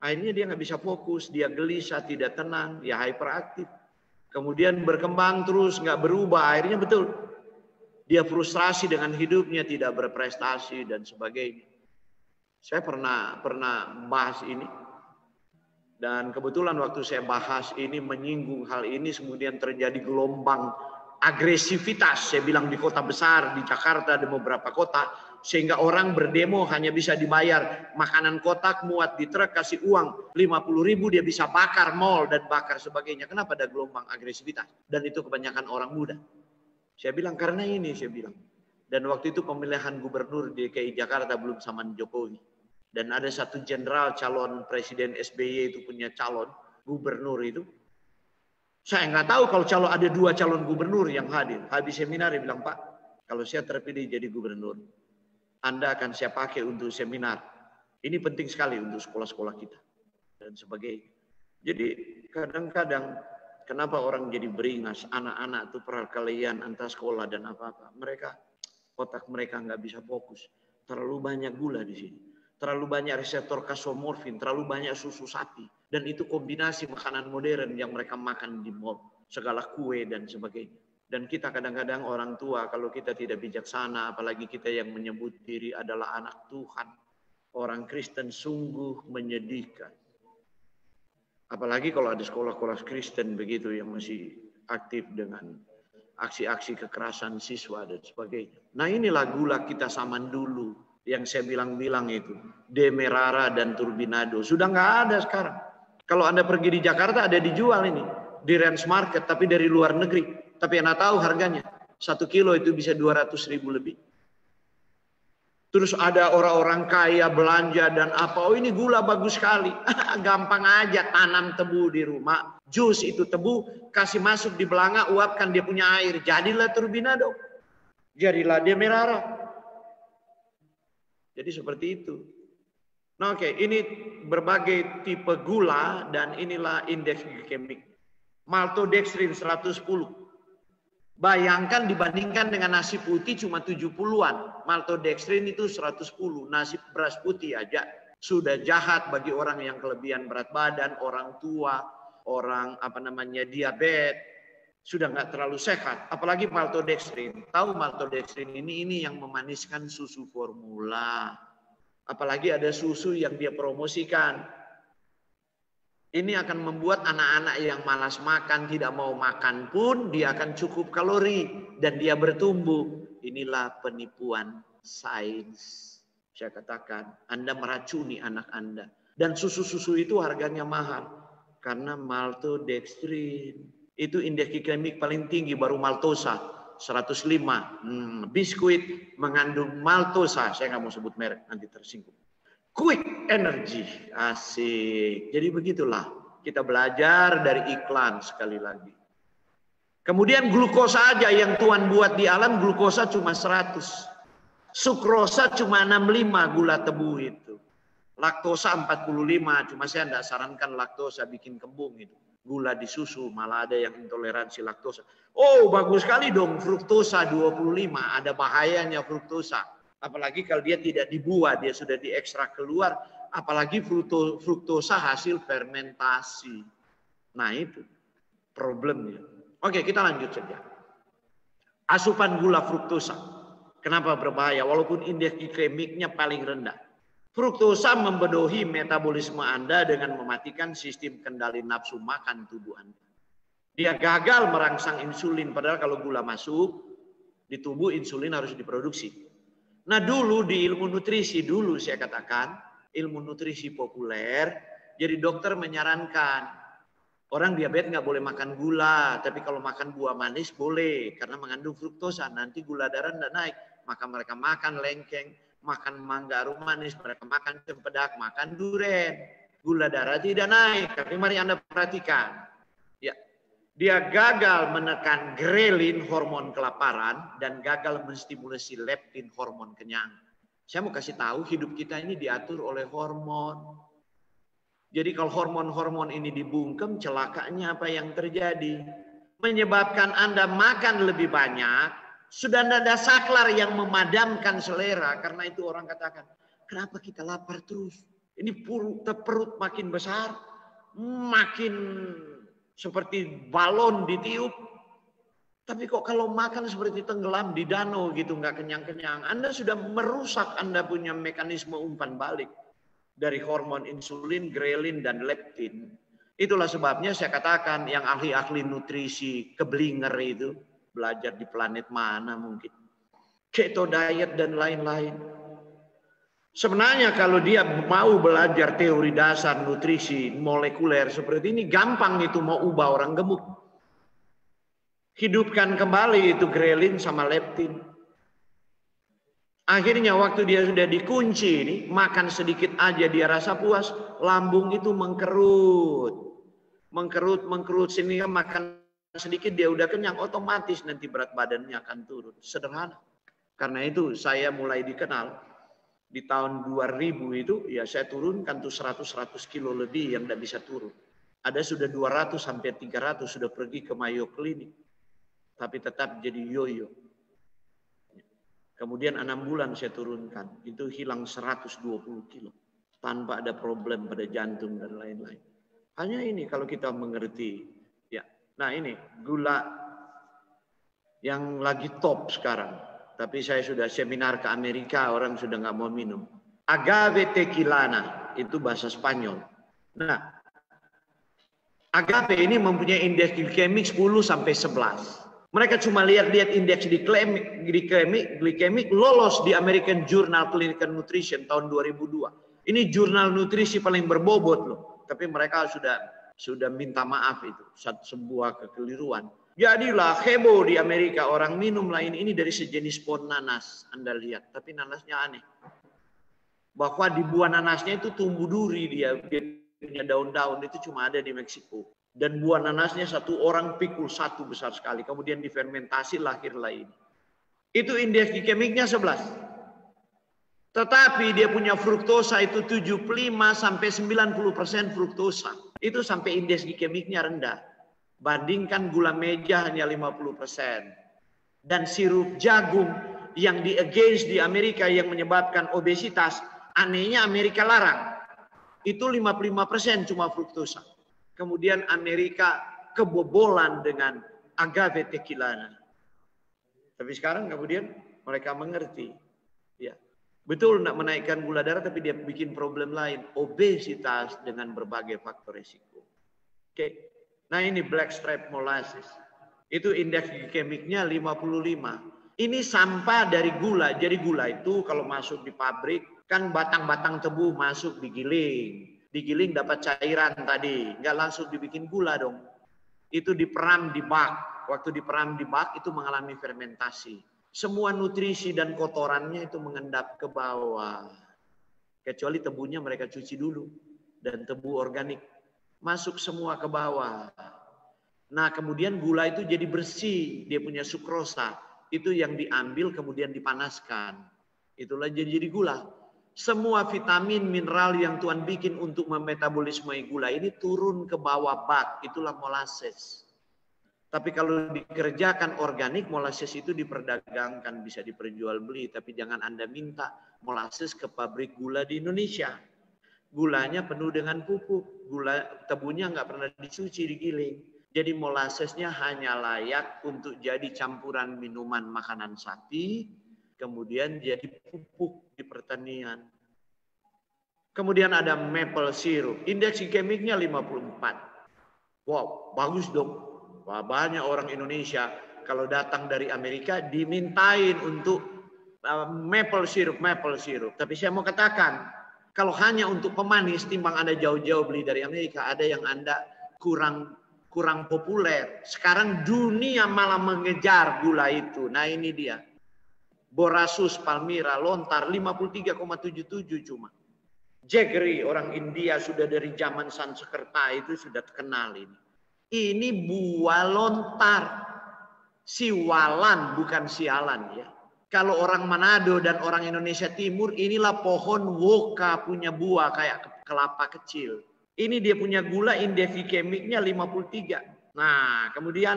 A: Akhirnya dia nggak bisa fokus. Dia gelisah, tidak tenang. Dia hyperaktif. Kemudian berkembang terus nggak berubah. Akhirnya betul. Dia frustrasi dengan hidupnya. Tidak berprestasi dan sebagainya. Saya pernah bahas ini. Dan kebetulan waktu saya bahas ini menyinggung hal ini. Kemudian terjadi gelombang agresivitas, saya bilang di kota besar, di Jakarta, di beberapa kota, sehingga orang berdemo hanya bisa dibayar makanan kotak, muat di truk, kasih uang 50.000, dia bisa bakar mall dan bakar sebagainya. Kenapa ada gelombang agresivitas? Dan itu kebanyakan orang muda. Saya bilang karena ini, saya bilang. Dan waktu itu pemilihan gubernur di DKI Jakarta belum zaman Jokowi. Dan ada satu jenderal calon presiden SBY itu punya calon gubernur itu. Saya nggak tahu kalau ada 2 calon gubernur yang hadir. Habis seminar dia bilang, Pak, kalau saya terpilih jadi gubernur, Anda akan saya pakai untuk seminar. Ini penting sekali untuk sekolah-sekolah kita. Dan sebagainya. Jadi kadang-kadang kenapa orang jadi beringas, anak-anak itu perkelahian antar sekolah dan apa-apa. Otak mereka nggak bisa fokus. Terlalu banyak gula di sini. Terlalu banyak reseptor kasomorfin, terlalu banyak susu sapi. Dan itu kombinasi makanan modern yang mereka makan di mall. Segala kue dan sebagainya. Dan kita kadang-kadang orang tua, kalau kita tidak bijaksana, apalagi kita yang menyebut diri adalah anak Tuhan. Orang Kristen sungguh menyedihkan. Apalagi kalau ada sekolah-sekolah Kristen begitu yang masih aktif dengan aksi-aksi kekerasan siswa dan sebagainya. Nah inilah gula kita zaman dulu. Yang saya bilang-bilang itu. Demerara dan Turbinado. Sudah nggak ada sekarang. Kalau Anda pergi di Jakarta ada dijual ini. Di Ranch Market. Tapi dari luar negeri. Tapi Anda tahu harganya. 1 kilo itu bisa 200.000 lebih. Terus ada orang-orang kaya belanja dan apa. Oh ini gula bagus sekali. Gampang aja tanam tebu di rumah. Jus itu tebu. Kasih masuk di belanga. Uapkan dia punya air. Jadilah Turbinado. Jadilah Demerara. Jadi seperti itu. Nah oke, ini berbagai tipe gula dan inilah indeks glikemik. Maltodextrin 110. Bayangkan dibandingkan dengan nasi putih cuma 70-an. Maltodextrin itu 110. Nasi beras putih aja sudah jahat bagi orang yang kelebihan berat badan, orang tua, orang diabetes. Sudah nggak terlalu sehat, apalagi maltodextrin. Tahu maltodextrin ini yang memaniskan susu formula. Apalagi ada susu yang dia promosikan. Ini akan membuat anak-anak yang malas makan, tidak mau makan pun dia akan cukup kalori dan dia bertumbuh. Inilah penipuan sains. Saya katakan, Anda meracuni anak Anda. Dan susu-susu itu harganya mahal karena maltodextrin. Itu indeks glikemik paling tinggi baru maltosa 105. Biskuit mengandung maltosa, saya nggak mau sebut merek nanti tersinggung. Quick energy, asik. Jadi begitulah kita belajar dari iklan sekali lagi. Kemudian glukosa aja yang Tuhan buat di alam, glukosa cuma 100. Sukrosa cuma 65 gula tebu itu. Laktosa 45, cuma saya tidak sarankan laktosa bikin kembung itu. Gula di susu, malah ada yang intoleransi laktosa. Oh, bagus sekali dong fruktosa 25, ada bahayanya fruktosa. Apalagi kalau dia tidak dibuat, dia sudah diekstrak keluar, apalagi fruktosa hasil fermentasi. Nah, itu problemnya. Oke, kita lanjut saja. Asupan gula fruktosa. Kenapa berbahaya? Walaupun indeks glikemiknya paling rendah. Fruktosa membodohi metabolisme Anda dengan mematikan sistem kendali nafsu makan tubuh Anda. Dia gagal merangsang insulin, padahal kalau gula masuk di tubuh, insulin harus diproduksi. Nah, dulu di ilmu nutrisi, dulu saya katakan, ilmu nutrisi populer, jadi dokter menyarankan, orang diabetes nggak boleh makan gula, tapi kalau makan buah manis boleh, karena mengandung fruktosa, nanti gula darah nggak naik. Maka mereka makan lengkeng, makan mangga arum manis, mereka makan cempedak, makan durian. Gula darah tidak naik, tapi mari Anda perhatikan. Ya, dia gagal menekan grelin, hormon kelaparan, dan gagal menstimulasi leptin, hormon kenyang. Saya mau kasih tahu, hidup kita ini diatur oleh hormon. Jadi kalau hormon-hormon ini dibungkem, celakanya apa yang terjadi? Menyebabkan Anda makan lebih banyak, sudah tidak ada saklar yang memadamkan selera. Karena itu orang katakan, kenapa kita lapar terus? Ini perut makin besar, makin seperti balon ditiup. Tapi kok kalau makan seperti tenggelam di danau gitu, nggak kenyang-kenyang. Anda sudah merusak Anda punya mekanisme umpan balik dari hormon insulin, grelin, dan leptin. Itulah sebabnya saya katakan yang ahli-ahli nutrisi keblinger itu, belajar di planet mana mungkin. Keto diet dan lain-lain. Sebenarnya kalau dia mau belajar teori dasar nutrisi molekuler seperti ini, gampang itu mau ubah orang gemuk. Hidupkan kembali itu grelin sama leptin. Akhirnya waktu dia sudah dikunci ini, makan sedikit aja dia rasa puas, lambung itu mengkerut. Mengkerut sehingga makan sedikit dia udah kenyang, otomatis nanti berat badannya akan turun. Sederhana. Karena itu saya mulai dikenal di tahun 2000 itu ya saya turunkan tuh 100 kilo lebih yang tidak bisa turun. Ada sudah 200 sampai 300 sudah pergi ke Mayo Clinic. Tapi tetap jadi yoyo. Kemudian 6 bulan saya turunkan, itu hilang 120 kilo tanpa ada problem pada jantung dan lain-lain. Hanya ini kalau kita mengerti. Ya, nah ini gula yang lagi top sekarang. Tapi saya sudah seminar ke Amerika, orang sudah nggak mau minum. Agave tequilana, itu bahasa Spanyol. Nah, agave ini mempunyai indeks glikemik 10 sampai 11. Mereka cuma lihat indeks glikemik lolos di American Journal Clinical Nutrition tahun 2002. Ini jurnal nutrisi paling berbobot loh. Tapi mereka sudah minta maaf itu. Sebuah kekeliruan. Jadilah heboh di Amerika, orang minum lain ini dari sejenis pohon nanas. Anda lihat, tapi nanasnya aneh. Bahwa di buah nanasnya itu tumbuh duri, dia punya daun-daun, itu cuma ada di Meksiko. Dan buah nanasnya satu orang pikul satu besar sekali. Kemudian difermentasi, lahirlah ini. Itu indeks glikemiknya 11. Tetapi dia punya fruktosa itu 75 sampai 90% fruktosa. Itu sampai indeks glikemiknya rendah. Bandingkan gula meja hanya 50%. Dan sirup jagung yang against di Amerika yang menyebabkan obesitas, anehnya Amerika larang. Itu 55% cuma fruktosa. Kemudian Amerika kebobolan dengan agave tequilana. Tapi sekarang kemudian mereka mengerti. Ya, betul nak menaikkan gula darah, tapi dia bikin problem lain. Obesitas dengan berbagai faktor resiko. Oke. Nah ini black stripe molasses. Itu indeks glikemiknya 55. Ini sampah dari gula. Jadi gula itu kalau masuk di pabrik, kan batang-batang tebu masuk digiling. Digiling dapat cairan tadi. Nggak langsung dibikin gula dong. Itu diperam di bak. Waktu diperam di bak itu mengalami fermentasi. Semua nutrisi dan kotorannya itu mengendap ke bawah. Kecuali tebunya mereka cuci dulu. Dan tebu organik. Masuk semua ke bawah. Nah kemudian gula itu jadi bersih. Dia punya sukrosa. Itu yang diambil kemudian dipanaskan. Itulah jadi gula. Semua vitamin, mineral yang Tuhan bikin untuk memetabolisme gula ini turun ke bawah bak. Itulah molasses. Tapi kalau dikerjakan organik, molasses itu diperdagangkan, bisa diperjualbeli. Tapi jangan Anda minta molasses ke pabrik gula di Indonesia. Gulanya penuh dengan pupuk. Gula tebunya nggak pernah dicuci, digiling. Jadi molassesnya hanya layak untuk jadi campuran minuman makanan sapi, kemudian jadi pupuk di pertanian. Kemudian ada maple syrup. Indeks glikemiknya 54. Wow, bagus dong. Wah, banyak orang Indonesia kalau datang dari Amerika dimintain untuk maple syrup. Tapi saya mau katakan, kalau hanya untuk pemanis, timbang Anda jauh-jauh beli dari Amerika, ada yang Anda kurang populer. Sekarang dunia malah mengejar gula itu. Nah ini dia. Borasus, Palmyra, lontar 53,77 cuma. Jaggery, orang India sudah dari zaman Sanskerta itu sudah terkenal ini. Ini buah lontar. Siwalan bukan sialan ya. Kalau orang Manado dan orang Indonesia Timur, inilah pohon woka punya buah kayak kelapa kecil. Ini dia punya gula, indeks glikemiknya 53. Nah, kemudian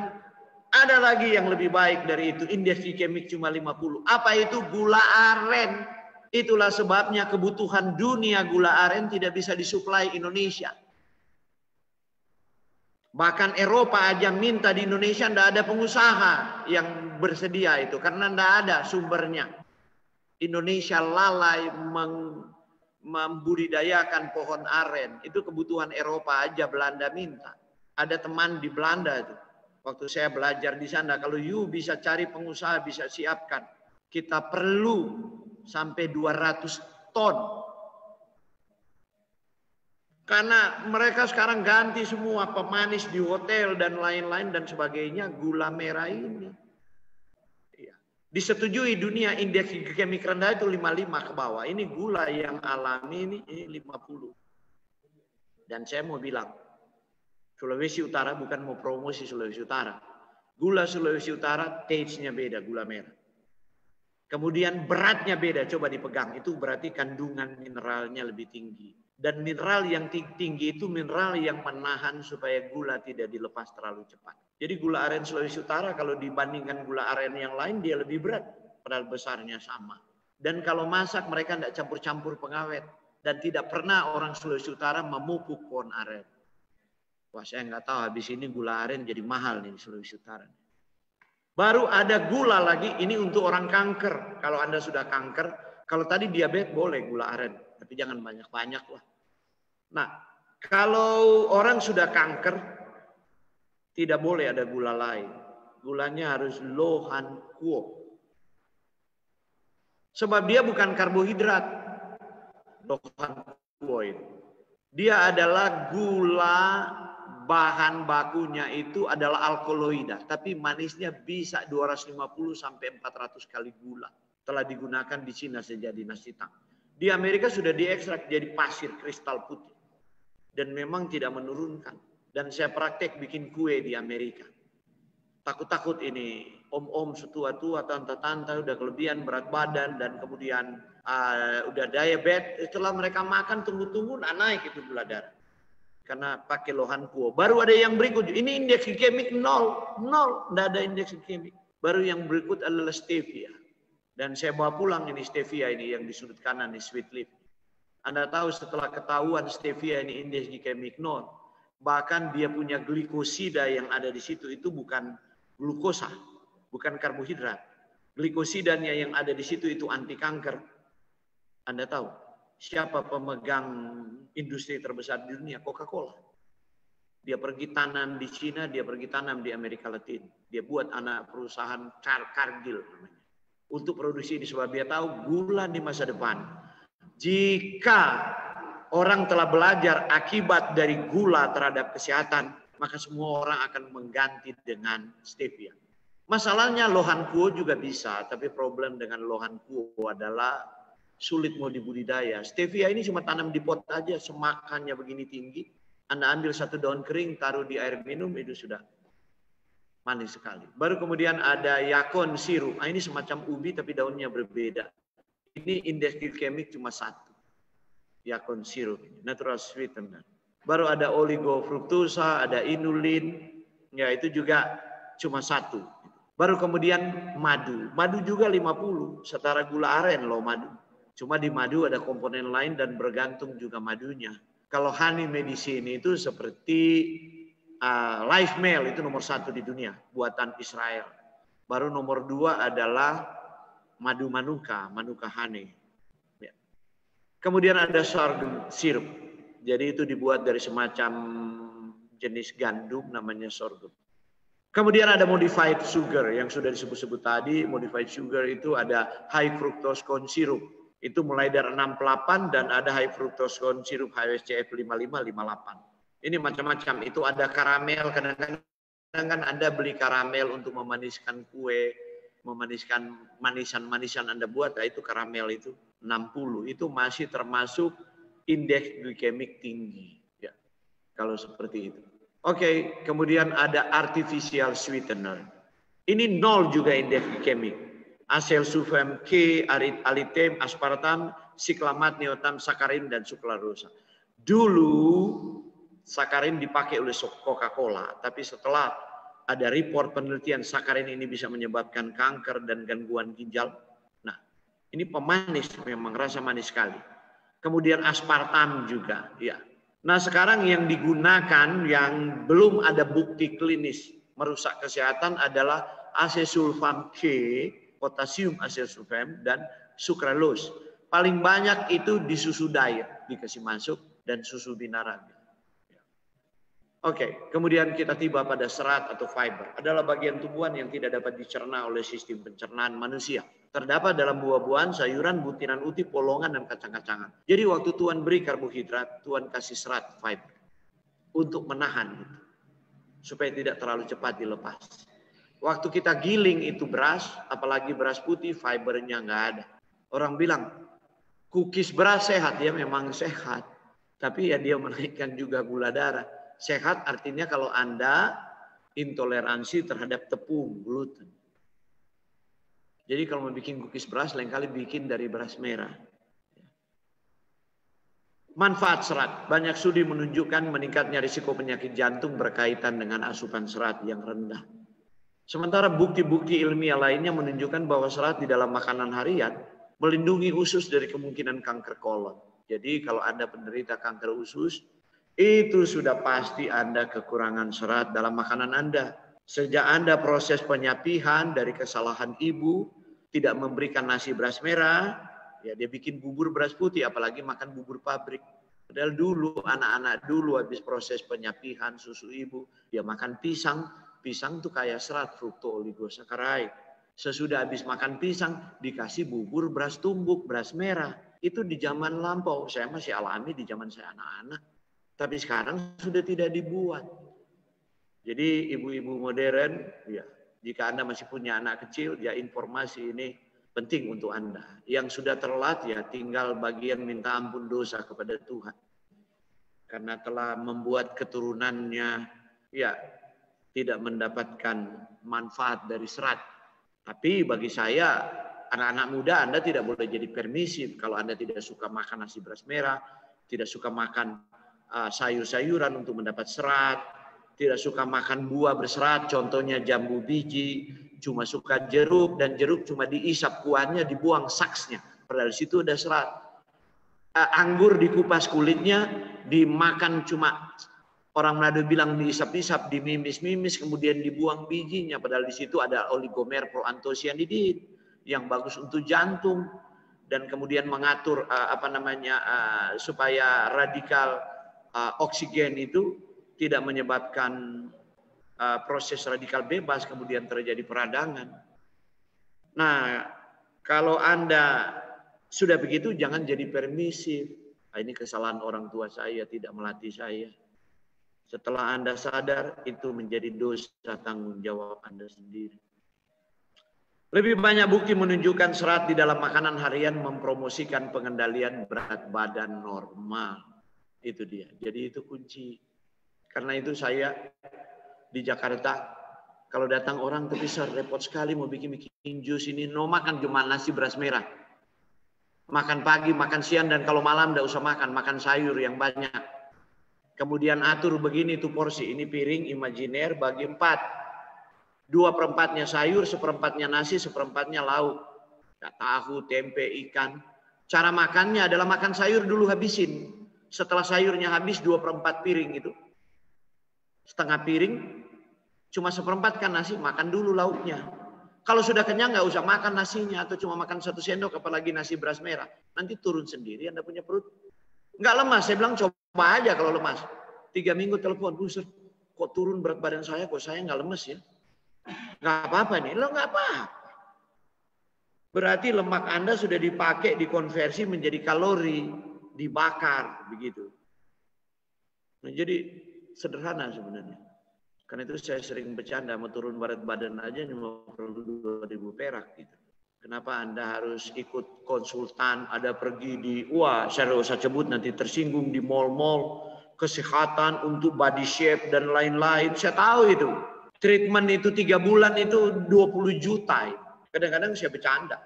A: ada lagi yang lebih baik dari itu, indeks glikemik cuma 50. Apa itu? Gula aren. Itulah sebabnya kebutuhan dunia gula aren tidak bisa disuplai Indonesia. Bahkan Eropa aja minta di Indonesia, tidak ada pengusaha yang bersedia itu. Karena tidak ada sumbernya. Indonesia lalai membudidayakan pohon aren. Itu kebutuhan Eropa aja, Belanda minta. Ada teman di Belanda itu. Waktu saya belajar di sana, kalau you bisa cari pengusaha, bisa siapkan. Kita perlu sampai 200 ton. Karena mereka sekarang ganti semua pemanis di hotel dan lain-lain dan sebagainya, gula merah ini. Ya. Disetujui dunia indeks glikemik rendah itu 55 ke bawah. Ini gula yang alami ini 50. Dan saya mau bilang, Sulawesi Utara bukan mau promosi Sulawesi Utara. Gula Sulawesi Utara taste-nya beda, gula merah. Kemudian beratnya beda, coba dipegang. Itu berarti kandungan mineralnya lebih tinggi. Dan mineral yang tinggi itu mineral yang menahan supaya gula tidak dilepas terlalu cepat. Jadi gula aren Sulawesi Utara kalau dibandingkan gula aren yang lain dia lebih berat. Padahal besarnya sama. Dan kalau masak mereka tidak campur-campur pengawet. Dan tidak pernah orang Sulawesi Utara memupuk pohon aren. Wah saya nggak tahu habis ini gula aren jadi mahal nih di Sulawesi Utara. Baru ada gula lagi, ini untuk orang kanker. Kalau Anda sudah kanker, kalau tadi diabetes boleh gula aren. Tapi jangan banyak-banyak lah. Nah, kalau orang sudah kanker, tidak boleh ada gula lain. Gulanya harus lohan kuo. Sebab dia bukan karbohidrat. Lohan kuo itu. Dia adalah gula, bahan bakunya itu adalah alkaloida. Tapi manisnya bisa 250 sampai 400 kali gula. Telah digunakan di Cina sejak dinasti Tang. Di Amerika sudah diekstrak jadi pasir kristal putih. Dan memang tidak menurunkan. Dan saya praktek bikin kue di Amerika. Takut-takut ini om-om setua-tua, tante-tante udah kelebihan berat badan dan kemudian udah diabetes. Setelah mereka makan tunggu-tunggu naik itu gula darah. Karena pakai lohan kuo. Baru ada yang berikut. Ini indeks glikemik 0. Tidak ada indeks glikemik. Baru yang berikut adalah stevia. Dan saya bawa pulang ini stevia ini yang di sudut kanan di sweet leaf. Anda tahu setelah ketahuan stevia ini indeks glikemik 0, bahkan dia punya glikosida yang ada di situ itu bukan glukosa, bukan karbohidrat. Glikosidanya yang ada di situ itu anti kanker. Anda tahu siapa pemegang industri terbesar di dunia? Coca-Cola. Dia pergi tanam di Cina, dia pergi tanam di Amerika Latin. Dia buat anak perusahaan Cargill namanya. Untuk produksi ini sebab dia tahu gula di masa depan. Jika orang telah belajar akibat dari gula terhadap kesehatan, maka semua orang akan mengganti dengan stevia. Masalahnya lohan kuo juga bisa, tapi problem dengan lohan kuo adalah sulit mau dibudidaya. Stevia ini cuma tanam di pot aja, semakannya begini tinggi. Anda ambil satu daun kering, taruh di air minum, itu sudah manis sekali. Baru kemudian ada yakon sirup. Nah, ini semacam ubi tapi daunnya berbeda. Ini indeks glikemik cuma 1. yakon sirup, natural sweetener. Baru ada oligofruktosa, ada inulin, ya itu juga cuma 1. Baru kemudian madu. Madu juga 50, setara gula aren loh madu. Cuma di madu ada komponen lain dan bergantung juga madunya. Kalau honey medicine itu seperti live mail itu nomor 1 di dunia, buatan Israel. Baru nomor 2 adalah madu manuka, manuka honey. Ya. Kemudian ada sorghum sirup. Jadi itu dibuat dari semacam jenis gandum namanya sorghum. Kemudian ada modified sugar yang sudah disebut-sebut tadi. Modified sugar itu ada high fructose corn syrup. Itu mulai dari 68 dan ada high fructose corn syrup HSCF 55, 58. Ini macam-macam. Itu ada karamel. Kadang-kadang kan Anda beli karamel untuk memaniskan kue, memaniskan manisan-manisan Anda buat. Nah, itu karamel itu 60. Itu masih termasuk indeks glikemik tinggi. Ya, kalau seperti itu. Oke, kemudian ada artificial sweetener. Ini 0 juga indeks glikemik. Acyl sulfam K, alitem, aspartam, siklamat, neotam, sakarin, dan sukralosa. Dulu sakarin dipakai oleh Coca-Cola, tapi setelah ada report penelitian sakarin ini bisa menyebabkan kanker dan gangguan ginjal. Nah, ini pemanis, memang rasa manis sekali. Kemudian aspartam juga, ya. Nah sekarang yang digunakan yang belum ada bukti klinis merusak kesehatan adalah asesulfam K, potasium asesulfam, dan sukralose. Paling banyak itu di susu diet dikasih masuk dan susu binaraga. Oke, kemudian kita tiba pada serat atau fiber. Adalah bagian tumbuhan yang tidak dapat dicerna oleh sistem pencernaan manusia. Terdapat dalam buah-buahan, sayuran, butiran uti, polongan, dan kacang-kacangan. Jadi waktu Tuhan beri karbohidrat, Tuhan kasih serat, fiber. Untuk menahan itu. Supaya tidak terlalu cepat dilepas. Waktu kita giling itu beras, apalagi beras putih, fibernya nggak ada. Orang bilang, cookies beras sehat, ya memang sehat. Tapi ya dia menaikkan juga gula darah. Sehat artinya kalau Anda intoleransi terhadap tepung, gluten. Jadi kalau mau bikin cookies beras, lain kali bikin dari beras merah. Manfaat serat. Banyak studi menunjukkan meningkatnya risiko penyakit jantung berkaitan dengan asupan serat yang rendah. Sementara bukti-bukti ilmiah lainnya menunjukkan bahwa serat di dalam makanan harian melindungi usus dari kemungkinan kanker kolon. Jadi kalau Anda penderita kanker usus, itu sudah pasti Anda kekurangan serat dalam makanan Anda. Sejak Anda proses penyapihan dari kesalahan ibu, tidak memberikan nasi beras merah, ya dia bikin bubur beras putih, apalagi makan bubur pabrik. Padahal dulu, anak-anak dulu habis proses penyapihan susu ibu, dia makan pisang. Pisang itu kaya serat, fructooligosaccharides. Sesudah habis makan pisang, dikasih bubur beras tumbuk, beras merah. Itu di zaman lampau, saya masih alami di zaman saya anak-anak. Tapi sekarang sudah tidak dibuat. Jadi ibu-ibu modern, ya, jika Anda masih punya anak kecil, ya informasi ini penting untuk Anda. Yang sudah terlat, ya tinggal bagian minta ampun dosa kepada Tuhan. Karena telah membuat keturunannya, ya, tidak mendapatkan manfaat dari serat. Tapi bagi saya, anak-anak muda Anda tidak boleh jadi permisif. Kalau Anda tidak suka makan nasi beras merah, tidak suka makan sayur-sayuran untuk mendapat serat, tidak suka makan buah berserat, contohnya jambu biji, cuma suka jeruk, dan jeruk cuma diisap kuahnya, dibuang saksnya, padahal di situ ada serat. Anggur dikupas kulitnya, dimakan cuma, orang Manado bilang diisap-isap, dimimis-mimis, kemudian dibuang bijinya, padahal di situ ada oligomer proantosianidin yang bagus untuk jantung dan kemudian mengatur supaya radikal oksigen itu tidak menyebabkan proses radikal bebas, kemudian terjadi peradangan. Nah, kalau Anda sudah begitu, jangan jadi permisif. Ini kesalahan orang tua saya, tidak melatih saya. Setelah Anda sadar, itu menjadi dosa tanggung jawab Anda sendiri. Lebih banyak bukti menunjukkan serat di dalam makanan harian mempromosikan pengendalian berat badan normal. Itu dia. Jadi itu kunci. Karena itu saya di Jakarta, kalau datang orang tapi repot sekali mau bikin jus ini, no makan cuma nasi beras merah. Makan pagi, makan siang, dan kalau malam tidak usah makan. Makan sayur yang banyak. Kemudian atur begini tuh porsi. Ini piring imajiner bagi 4. 2/4-nya sayur, 1/4-nya nasi, 1/4-nya lauk. Tahu, tempe, ikan. Cara makannya adalah makan sayur dulu habisin. Setelah sayurnya habis 2/4 piring itu. Setengah piring, cuma 1/4 kan nasi, makan dulu lauknya. Kalau sudah kenyang nggak usah makan nasinya atau cuma makan 1 sendok, apalagi nasi beras merah. Nanti turun sendiri, Anda punya perut. Nggak lemas, saya bilang coba aja kalau lemas. 3 minggu telepon, buset, kok turun berat badan saya, kok saya nggak lemes ya. Nggak apa-apa nih, lo nggak apa-apa. Berarti lemak Anda sudah dipakai, dikonversi menjadi kalori, dibakar, begitu. Nah, jadi sederhana sebenarnya. Karena itu saya sering bercanda, mau turun berat badan aja cuma perlu 2.000 perak gitu. Kenapa Anda harus ikut konsultan, ada pergi di, saya nggak usah sebut nanti tersinggung, di mall-mall, kesehatan untuk body shape dan lain-lain. Saya tahu itu. Treatment itu 3 bulan itu 20 juta. Kadang-kadang saya bercanda.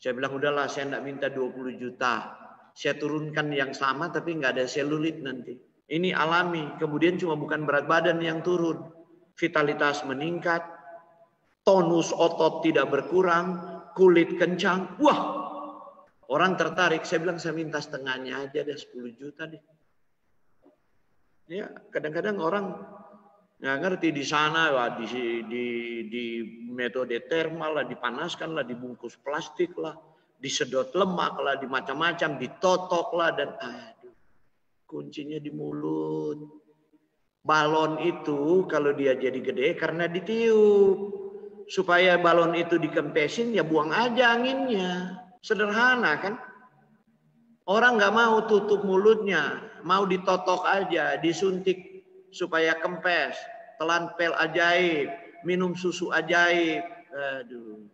A: Saya bilang, udahlah saya nggak minta 20 juta. Saya turunkan yang sama tapi nggak ada selulit nanti. Ini alami, kemudian cuma bukan berat badan yang turun. Vitalitas meningkat, tonus otot tidak berkurang, kulit kencang. Wah, orang tertarik. Saya bilang saya minta setengahnya aja deh, 10 juta deh. Ya, kadang-kadang orang nggak ngerti di sana, wah, di metode termal lah, dipanaskan lah, dibungkus plastik lah, disedot lemak lah, di macam-macam, ditotok lah, dan kuncinya di mulut. Balon itu kalau dia jadi gede karena ditiup. Supaya balon itu dikempesin, ya buang aja anginnya. Sederhana kan? Orang nggak mau tutup mulutnya, mau ditotok aja, disuntik supaya kempes. Telan pel ajaib, minum susu ajaib. Aduh.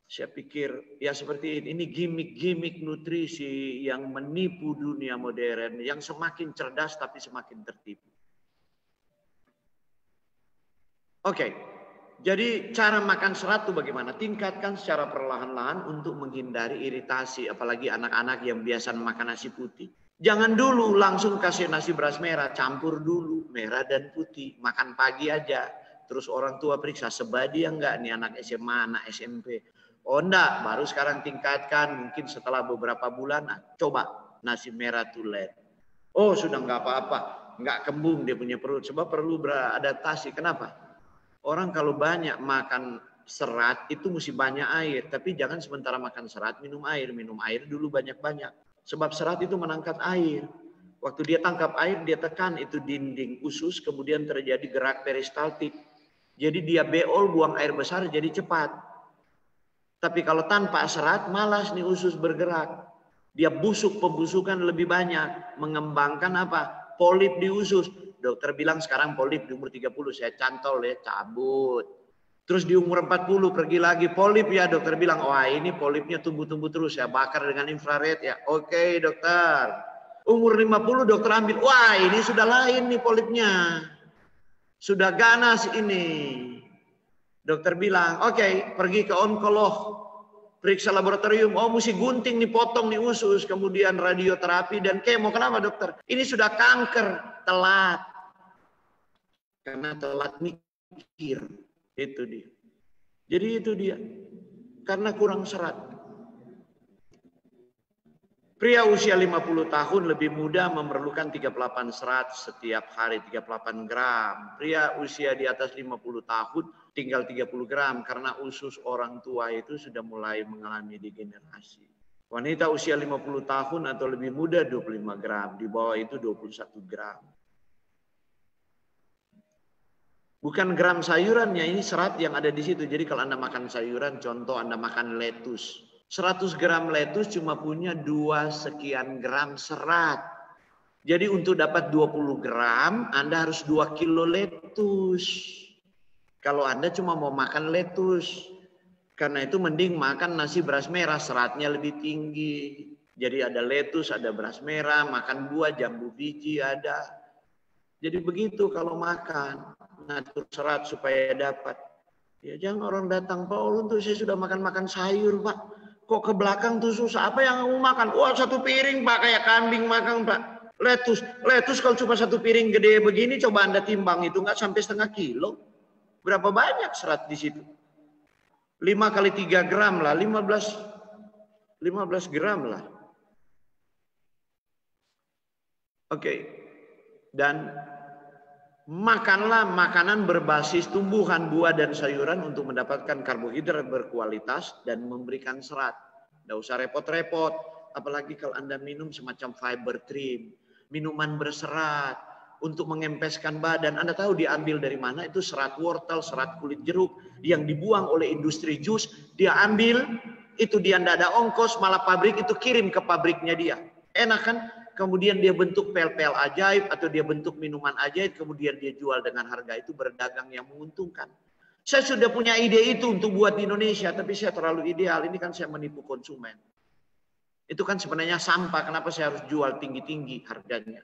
A: Saya pikir ya seperti ini gimmick-gimmick nutrisi yang menipu dunia modern, yang semakin cerdas tapi semakin tertipu. Oke, jadi cara makan serat itu bagaimana? Tingkatkan secara perlahan-lahan untuk menghindari iritasi, apalagi anak-anak yang biasa makan nasi putih. Jangan dulu langsung kasih nasi beras merah, campur dulu merah dan putih, makan pagi aja. Terus orang tua periksa sebadi enggak nih anak SMA, anak SMP. Oh enggak, baru sekarang tingkatkan, mungkin setelah beberapa bulan, coba nasi merah tulen. Oh sudah enggak apa-apa, enggak kembung dia punya perut, sebab perlu beradaptasi. Kenapa? Orang kalau banyak makan serat itu mesti banyak air, tapi jangan sementara makan serat minum air dulu banyak-banyak. Sebab serat itu menangkap air. Waktu dia tangkap air, dia tekan itu dinding usus, kemudian terjadi gerak peristaltik. Jadi dia beol, buang air besar jadi cepat. Tapi kalau tanpa serat, malas nih usus bergerak. Dia busuk, pembusukan lebih banyak. Mengembangkan apa? Polip di usus. Dokter bilang sekarang polip di umur 30, saya cantol ya, cabut. Terus di umur 40 pergi lagi polip ya, dokter bilang, wah ini polipnya tumbuh-tumbuh terus, saya bakar dengan infrared ya. Oke dokter. Umur 50 dokter ambil, wah ini sudah lain nih polipnya. Sudah ganas ini. Dokter bilang, oke, pergi ke onkolog, periksa laboratorium, oh mesti gunting nih, potong nih usus, kemudian radioterapi dan kemo. Kenapa dokter? Ini sudah kanker, telat. Karena telat mikir, itu dia. Jadi itu dia, karena kurang serat. Pria usia 50 tahun lebih muda memerlukan 38 serat setiap hari, 38 gram. Pria usia di atas 50 tahun tinggal 30 gram karena usus orang tua itu sudah mulai mengalami degenerasi. Wanita usia 50 tahun atau lebih muda 25 gram, di bawah itu 21 gram. Bukan gram sayurannya, ini serat yang ada di situ. Jadi kalau Anda makan sayuran, contoh Anda makan lettuce. 100 gram lettuce cuma punya 2 sekian gram serat. Jadi untuk dapat 20 gram, Anda harus 2 kilo lettuce. Kalau Anda cuma mau makan lettuce. Karena itu mending makan nasi beras merah, seratnya lebih tinggi. Jadi ada lettuce, ada beras merah, makan buah, jambu biji ada. Jadi begitu kalau makan, ngatur serat supaya dapat. Ya jangan orang datang, Pak Ulun tuh saya sudah makan sayur Pak. Kok ke belakang tuh susah? Apa yang kamu makan? Wah, 1 piring Pak, kayak kambing makan Pak. Lettuce kalau cuma 1 piring gede begini, coba Anda timbang itu nggak sampai setengah kilo. Berapa banyak serat di situ? 5 kali 3 gram lah, 15 gram lah. Oke. Dan makanlah makanan berbasis tumbuhan, buah, dan sayuran untuk mendapatkan karbohidrat berkualitas dan memberikan serat. Tidak usah repot-repot, apalagi kalau Anda minum semacam fiber cream, minuman berserat untuk mengempeskan badan. Anda tahu diambil dari mana? Itu serat wortel, serat kulit jeruk yang dibuang oleh industri jus. Dia ambil, itu dia tidak ada ongkos, malah pabrik itu kirim ke pabriknya dia. Enak kan? Kemudian dia bentuk pel-pel ajaib atau dia bentuk minuman ajaib, kemudian dia jual dengan harga itu, berdagang yang menguntungkan. Saya sudah punya ide itu untuk buat di Indonesia, tapi saya terlalu ideal. Ini kan saya menipu konsumen. Itu kan sebenarnya sampah, kenapa saya harus jual tinggi-tinggi harganya.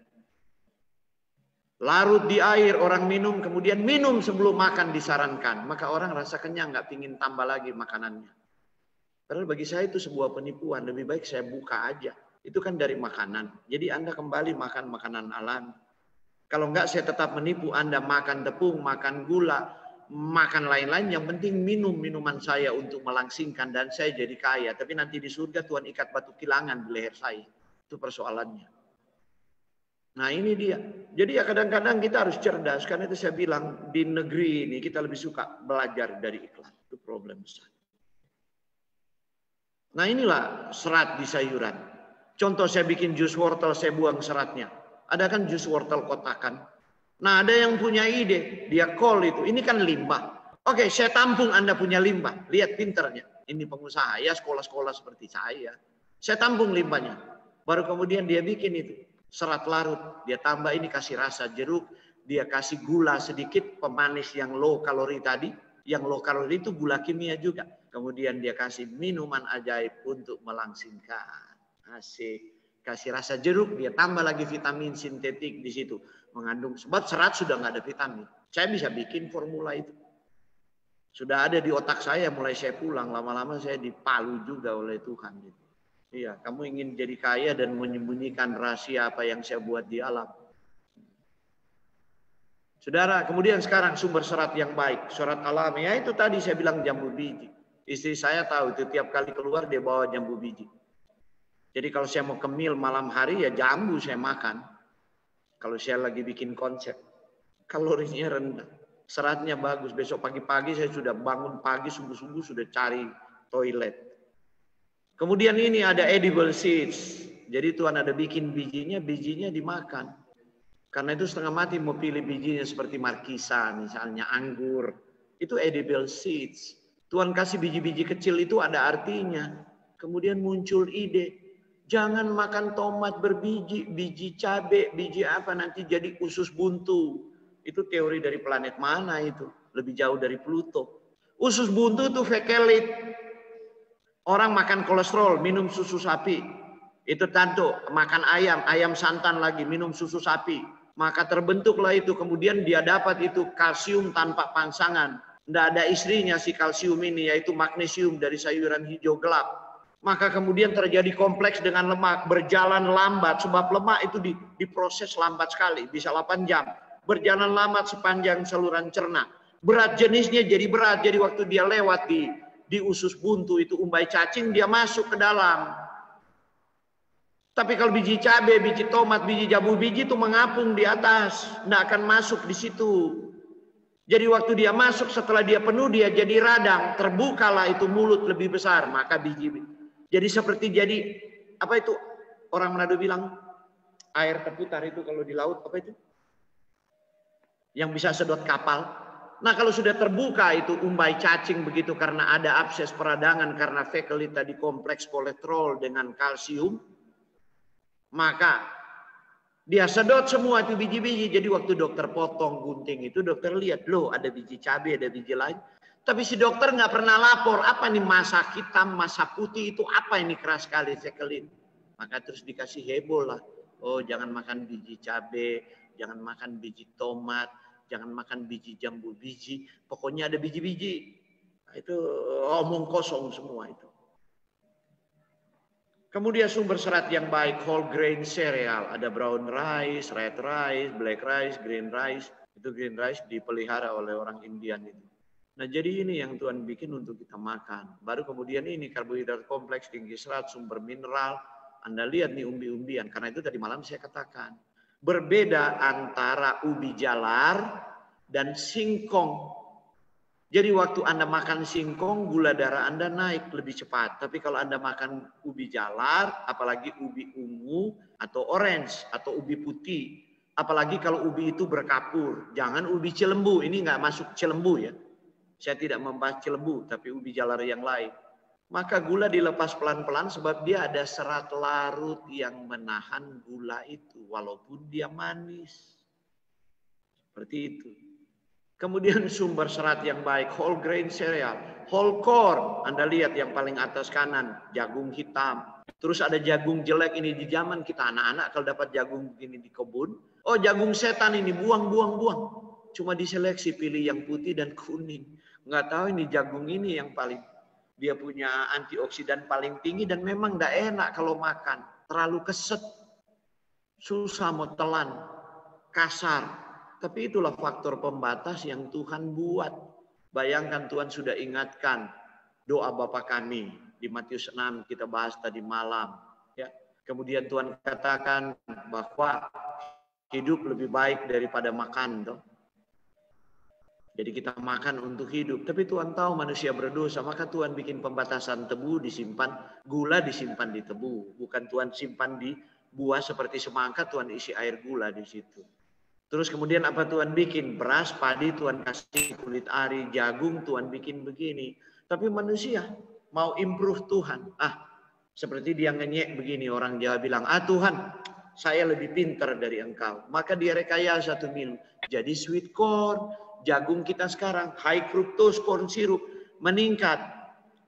A: Larut di air, orang minum, kemudian minum sebelum makan disarankan. Maka orang rasa kenyang, nggak pingin tambah lagi makanannya. Padahal bagi saya itu sebuah penipuan, lebih baik saya buka aja. Itu kan dari makanan. Jadi Anda kembali makan makanan alami. Kalau enggak saya tetap menipu Anda makan tepung, makan gula, makan lain-lain. Yang penting minum minuman saya untuk melangsingkan dan saya jadi kaya. Tapi nanti di surga Tuhan ikat batu kilangan di leher saya. Itu persoalannya. Nah ini dia. Jadi ya kadang-kadang kita harus cerdas. Karena itu saya bilang di negeri ini kita lebih suka belajar dari iklan. Itu problem besar. Nah inilah serat di sayuran. Contoh saya bikin jus wortel, saya buang seratnya. Ada kan jus wortel kotakan. Nah ada yang punya ide, dia call itu. Ini kan limbah. Oke, saya tampung Anda punya limbah. Lihat pinternya. Ini pengusaha ya, sekolah-sekolah seperti saya. Saya tampung limbahnya. Baru kemudian dia bikin itu. Serat larut. Dia tambah ini kasih rasa jeruk. Dia kasih gula sedikit, pemanis yang low kalori tadi. Yang low kalori itu gula kimia juga. Kemudian dia kasih minuman ajaib untuk melangsingkan. Asik. Kasih rasa jeruk, dia tambah lagi vitamin sintetik di situ. Mengandung, sebab serat sudah nggak ada vitamin. Saya bisa bikin formula itu. Sudah ada di otak saya, mulai saya pulang. Lama-lama saya dipalu juga oleh Tuhan. Iya, kamu ingin jadi kaya dan menyembunyikan rahasia apa yang saya buat di alam. Saudara, kemudian sekarang sumber serat yang baik. Serat alami, ya itu tadi saya bilang jambu biji. Istri saya tahu itu tiap kali keluar dia bawa jambu biji. Jadi kalau saya mau kemil malam hari ya jambu saya makan. Kalau saya lagi bikin konsep. Kalorinya rendah. Seratnya bagus. Besok pagi-pagi saya sudah bangun pagi subuh-subuh sudah cari toilet. Kemudian ini ada edible seeds. Jadi Tuhan ada bikin bijinya dimakan. Karena itu setengah mati mau pilih bijinya seperti markisa misalnya anggur. Itu edible seeds. Tuhan kasih biji-biji kecil itu ada artinya. Kemudian muncul ide. Jangan makan tomat berbiji, biji cabai, biji apa nanti jadi usus buntu. Itu teori dari planet mana itu? Lebih jauh dari Pluto. Usus buntu itu fekelit. Orang makan kolesterol, minum susu sapi. Itu tentu makan ayam santan lagi, minum susu sapi. Maka terbentuklah itu, kemudian dia dapat itu kalsium tanpa pangsangan. Tidak ada istrinya si kalsium ini, yaitu magnesium dari sayuran hijau gelap. Maka kemudian terjadi kompleks dengan lemak, berjalan lambat, sebab lemak itu diproses lambat sekali, bisa 8 jam. Berjalan lambat sepanjang saluran cerna. Berat jenisnya jadi berat, jadi waktu dia lewat di usus buntu itu umbai cacing, dia masuk ke dalam. Tapi kalau biji cabai, biji tomat, biji jambu biji itu mengapung di atas, tidak akan masuk di situ. Jadi waktu dia masuk, setelah dia penuh, dia jadi radang, terbukalah itu mulut lebih besar, maka biji. Jadi seperti apa itu orang Manado bilang air terputar itu kalau di laut apa itu? Yang bisa sedot kapal. Nah kalau sudah terbuka itu umbai cacing begitu karena ada abses peradangan karena fekelit tadi kompleks kolesterol dengan kalsium, maka dia sedot semua itu biji-biji. Jadi waktu dokter potong gunting itu dokter lihat loh ada biji cabai, ada biji lain. Tapi si dokter nggak pernah lapor, apa nih masa hitam, masa putih itu apa ini keras sekali fekelit. Maka terus dikasih heboh lah. Oh jangan makan biji cabai, jangan makan biji tomat, jangan makan biji jambu biji. Pokoknya ada biji-biji. Nah, itu omong kosong semua itu. Kemudian sumber serat yang baik, whole grain cereal. Ada brown rice, red rice, black rice, green rice. Itu green rice dipelihara oleh orang Indian itu. Nah jadi ini yang Tuhan bikin untuk kita makan. Baru kemudian ini karbohidrat kompleks, tinggi serat, sumber mineral. Anda lihat nih umbi-umbian. Karena itu tadi malam saya katakan. Berbeda antara ubi jalar dan singkong. Jadi waktu Anda makan singkong, gula darah Anda naik lebih cepat. Tapi kalau Anda makan ubi jalar, apalagi ubi ungu atau orange atau ubi putih, apalagi kalau ubi itu berkapur, jangan ubi cilembu. Ini nggak masuk cilembu ya. Saya tidak membahas cilembu, tapi ubi jalar yang lain. Maka gula dilepas pelan-pelan sebab dia ada serat larut yang menahan gula itu, walaupun dia manis. Seperti itu. Kemudian sumber serat yang baik, whole grain cereal, whole corn. Anda lihat yang paling atas kanan, jagung hitam. Terus ada jagung jelek ini di zaman kita anak-anak kalau dapat jagung begini di kebun. Oh jagung setan ini, buang. Cuma diseleksi, pilih yang putih dan kuning. Nggak tahu ini jagung ini yang paling, dia punya antioksidan paling tinggi dan memang nggak enak kalau makan. Terlalu keset, susah mau telan, kasar. Tapi itulah faktor pembatas yang Tuhan buat. Bayangkan Tuhan sudah ingatkan doa Bapa kami di Matius 6 kita bahas tadi malam. Ya. Kemudian Tuhan katakan bahwa hidup lebih baik daripada makan. Toh. Jadi kita makan untuk hidup. Tapi Tuhan tahu manusia berdosa. Maka Tuhan bikin pembatasan tebu disimpan. Gula disimpan di tebu. Bukan Tuhan simpan di buah seperti semangka. Tuhan isi air gula di situ. Terus kemudian apa Tuhan bikin? Beras, padi Tuhan kasih kulit ari, jagung Tuhan bikin begini. Tapi manusia mau improve Tuhan. Seperti dia ngenyek begini. Orang Jawa bilang, Tuhan saya lebih pintar dari engkau. Maka dia rekayasa satu minum. Jadi sweet corn, jagung kita sekarang, high fructose corn syrup meningkat.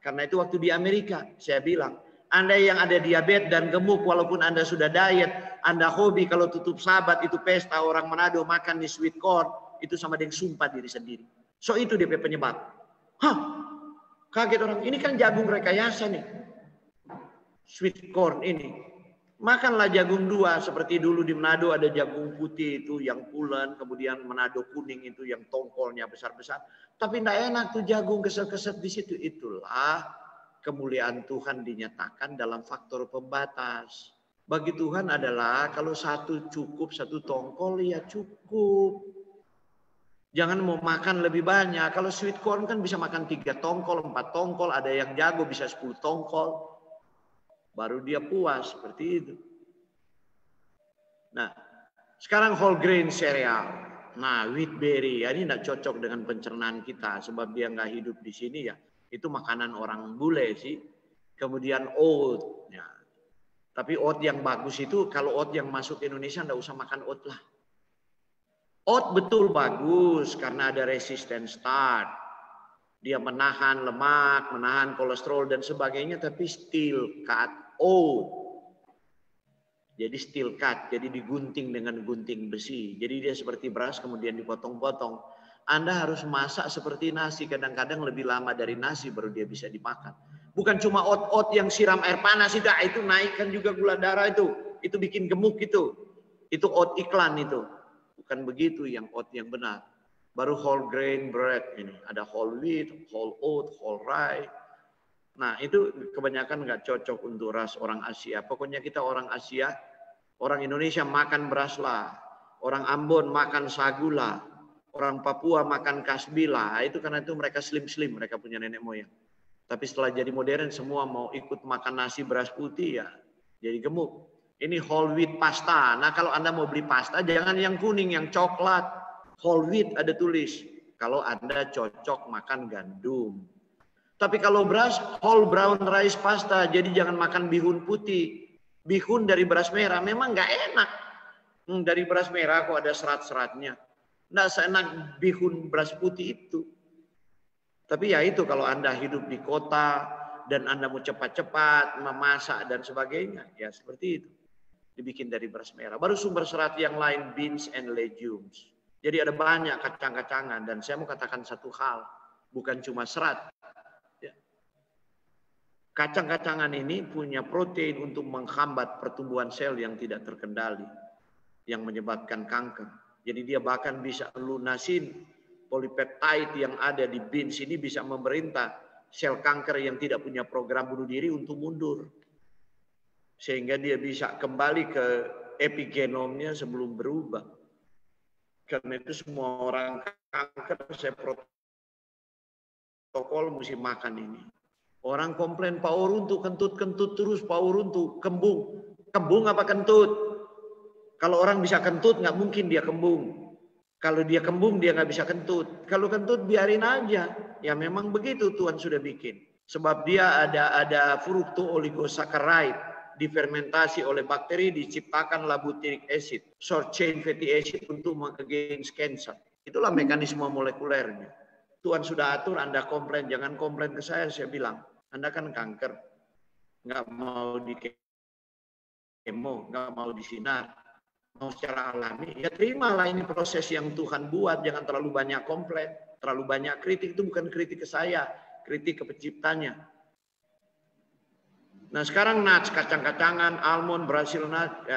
A: Karena itu waktu di Amerika saya bilang, Anda yang ada diabetes dan gemuk walaupun Anda sudah diet, Anda hobi kalau tutup Sabat itu pesta orang Manado makan di sweet corn, itu sama dengan sumpah diri sendiri. So itu dia penyebab. Kaget orang, ini kan jagung rekayasa nih. Sweet corn ini. Makanlah jagung dua seperti dulu di Manado ada jagung putih itu yang pulen, kemudian Manado kuning itu yang tongkolnya besar-besar. Tapi tidak enak tuh jagung keset-keset di situ. Itulah kemuliaan Tuhan dinyatakan dalam faktor pembatas. Bagi Tuhan adalah kalau satu cukup, satu tongkol ya cukup. Jangan mau makan lebih banyak. Kalau sweet corn kan bisa makan 3 tongkol, 4 tongkol. Ada yang jago bisa 10 tongkol. Baru dia puas seperti itu. Nah, sekarang whole grain cereal. Nah, wheat berry. Ya, ini tidak cocok dengan pencernaan kita. Sebab dia nggak hidup di sini ya. Itu makanan orang bule sih. Kemudian oat. Ya. Tapi oat yang bagus itu, kalau oat yang masuk ke Indonesia, enggak usah makan oat lah. Oat betul bagus, karena ada resisten starch. Dia menahan lemak, menahan kolesterol dan sebagainya, tapi steel cut oat. Jadi steel cut, jadi digunting dengan gunting besi. Jadi dia seperti beras, kemudian dipotong-potong. Anda harus masak seperti nasi, kadang-kadang lebih lama dari nasi baru dia bisa dimakan. Bukan cuma oat-oat yang siram air panas itu naikkan juga gula darah itu bikin gemuk itu oat iklan itu. Bukan begitu yang oat yang benar. Baru whole grain bread ini, ada whole wheat, whole oat, whole rye. Nah itu kebanyakan nggak cocok untuk ras orang Asia. Pokoknya kita orang Asia, orang Indonesia makan beras lah, orang Ambon makan sagu lah. Orang Papua makan kasbila, itu karena itu mereka slim-slim, mereka punya nenek moyang. Tapi setelah jadi modern, semua mau ikut makan nasi beras putih ya, jadi gemuk. Ini whole wheat pasta. Nah kalau Anda mau beli pasta, jangan yang kuning, yang coklat. Whole wheat ada tulis. Kalau Anda cocok makan gandum. Tapi kalau beras, whole brown rice pasta, jadi jangan makan bihun putih. Bihun dari beras merah, memang nggak enak. Dari beras merah kok ada serat-seratnya. Nggak seenak bihun beras putih itu. Tapi ya itu kalau Anda hidup di kota dan Anda mau cepat-cepat memasak dan sebagainya. Ya seperti itu. Dibikin dari beras merah. Baru sumber serat yang lain, beans and legumes. Jadi ada banyak kacang-kacangan. Dan saya mau katakan satu hal. Bukan cuma serat. Ya. Kacang-kacangan ini punya protein untuk menghambat pertumbuhan sel yang tidak terkendali, yang menyebabkan kanker. Jadi dia bahkan bisa lunasin polipeptide yang ada di beans ini, bisa memerintah sel kanker yang tidak punya program bunuh diri untuk mundur. Sehingga dia bisa kembali ke epigenomnya sebelum berubah. Karena itu semua orang kanker saya protokol mesti makan ini. Orang komplain Pak Oruntu kentut-kentut terus, Pak Oruntu kembung. Kembung apa kentut? Kalau orang bisa kentut nggak mungkin dia kembung. Kalau dia kembung dia nggak bisa kentut. Kalau kentut biarin aja. Ya memang begitu Tuhan sudah bikin. Sebab dia ada fructooligosaccharides difermentasi oleh bakteri, diciptakanlah butyric acid, short chain fatty acid untuk against cancer. Itulah mekanisme molekulernya. Tuhan sudah atur, Anda komplain, jangan komplain ke saya bilang. Anda kan kanker, nggak mau di kemo, nggak mau disinar, mau secara alami, ya terimalah ini proses yang Tuhan buat, jangan terlalu banyak komplain, terlalu banyak kritik, itu bukan kritik ke saya, kritik ke penciptanya. Nah sekarang nuts, kacang-kacangan, almond, Brazil nut,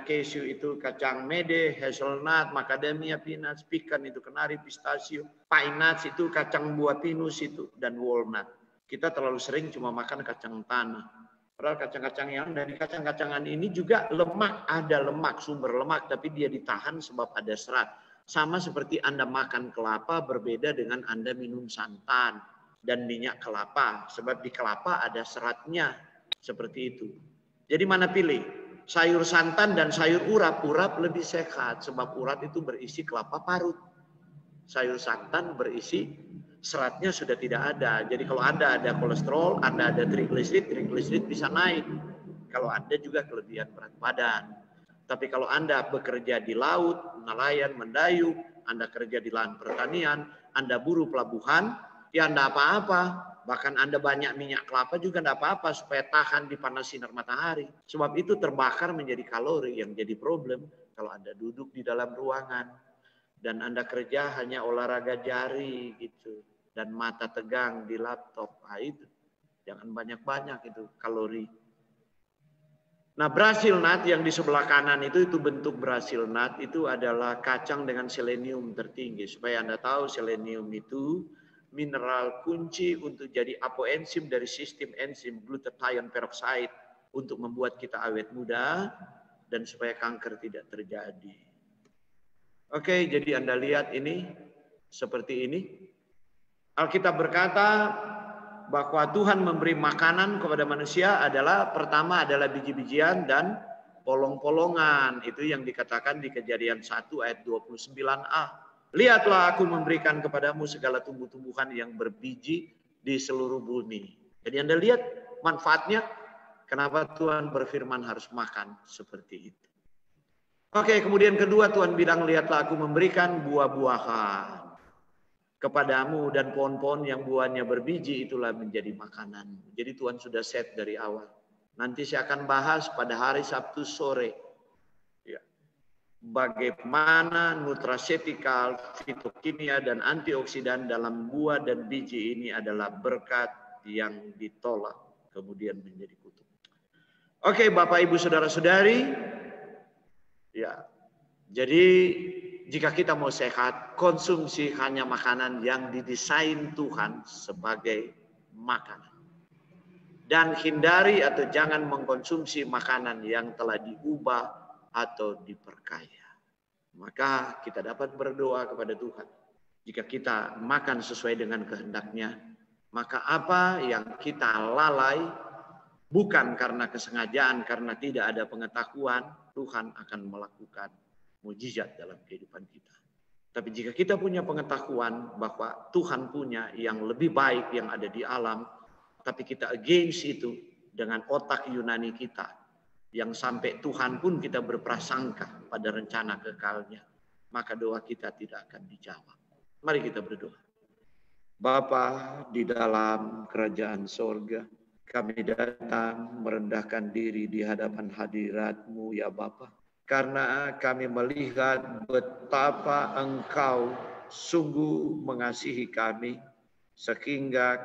A: cashew itu kacang mede, hazelnut, macadamia peanuts, pecan itu kenari, pistachio, pine nuts itu kacang buah pinus itu, dan walnut. Kita terlalu sering cuma makan kacang tanah. Padahal kacang-kacang yang dari kacang-kacangan ini juga lemak, ada lemak, sumber lemak, tapi dia ditahan sebab ada serat. Sama seperti Anda makan kelapa berbeda dengan Anda minum santan dan minyak kelapa, sebab di kelapa ada seratnya, seperti itu. Jadi mana pilih? Sayur santan dan sayur urap. Urap lebih sehat, sebab urap itu berisi kelapa parut. Sayur santan berisi seratnya sudah tidak ada. Jadi kalau Anda ada kolesterol, Anda ada trigliserid bisa naik. Kalau Anda juga kelebihan berat badan. Tapi kalau Anda bekerja di laut, nelayan, mendayung, Anda kerja di lahan pertanian, Anda buruh pelabuhan, ya enggak apa-apa. Bahkan Anda banyak minyak kelapa juga enggak apa-apa supaya tahan di panas sinar matahari. Sebab itu terbakar menjadi kalori yang jadi problem kalau Anda duduk di dalam ruangan dan Anda kerja hanya olahraga jari gitu dan mata tegang di laptop. Nah, itu jangan banyak-banyak itu kalori. Nah, Brazil nut yang di sebelah kanan itu bentuk Brazil nut itu adalah kacang dengan selenium tertinggi. Supaya Anda tahu selenium itu mineral kunci untuk jadi apoenzim dari sistem enzim glutathione peroxide untuk membuat kita awet muda dan supaya kanker tidak terjadi. Oke, jadi Anda lihat ini seperti ini. Alkitab berkata bahwa Tuhan memberi makanan kepada manusia adalah pertama adalah biji-bijian dan polong-polongan. Itu yang dikatakan di Kejadian 1 ayat 29a. Lihatlah aku memberikan kepadamu segala tumbuh-tumbuhan yang berbiji di seluruh bumi. Jadi Anda lihat manfaatnya. Kenapa Tuhan berfirman harus makan seperti itu. Oke, kemudian kedua Tuhan bilang lihatlah aku memberikan buah-buahan kepadamu dan pohon-pohon yang buahnya berbiji itulah menjadi makanan. Jadi Tuhan sudah set dari awal. Nanti saya akan bahas pada hari Sabtu sore. Ya. Bagaimana nutraceutical, fitokimia, dan antioksidan dalam buah dan biji ini adalah berkat yang ditolak kemudian menjadi kutuk. Oke, Bapak Ibu Saudara-saudari. Ya. Jadi jika kita mau sehat, konsumsi hanya makanan yang didesain Tuhan sebagai makanan. Dan hindari atau jangan mengkonsumsi makanan yang telah diubah atau diperkaya. Maka kita dapat berdoa kepada Tuhan. Jika kita makan sesuai dengan kehendaknya, maka apa yang kita lalai, bukan karena kesengajaan, karena tidak ada pengetahuan, Tuhan akan melakukan mujizat dalam kehidupan kita. Tapi jika kita punya pengetahuan bahwa Tuhan punya yang lebih baik yang ada di alam, tapi kita against itu dengan otak Yunani kita, yang sampai Tuhan pun kita berprasangka pada rencana kekalnya, maka doa kita tidak akan dijawab. Mari kita berdoa. Bapa di dalam kerajaan sorga, kami datang merendahkan diri di hadapan hadirat-Mu ya Bapa. Karena kami melihat betapa Engkau sungguh mengasihi kami, sehingga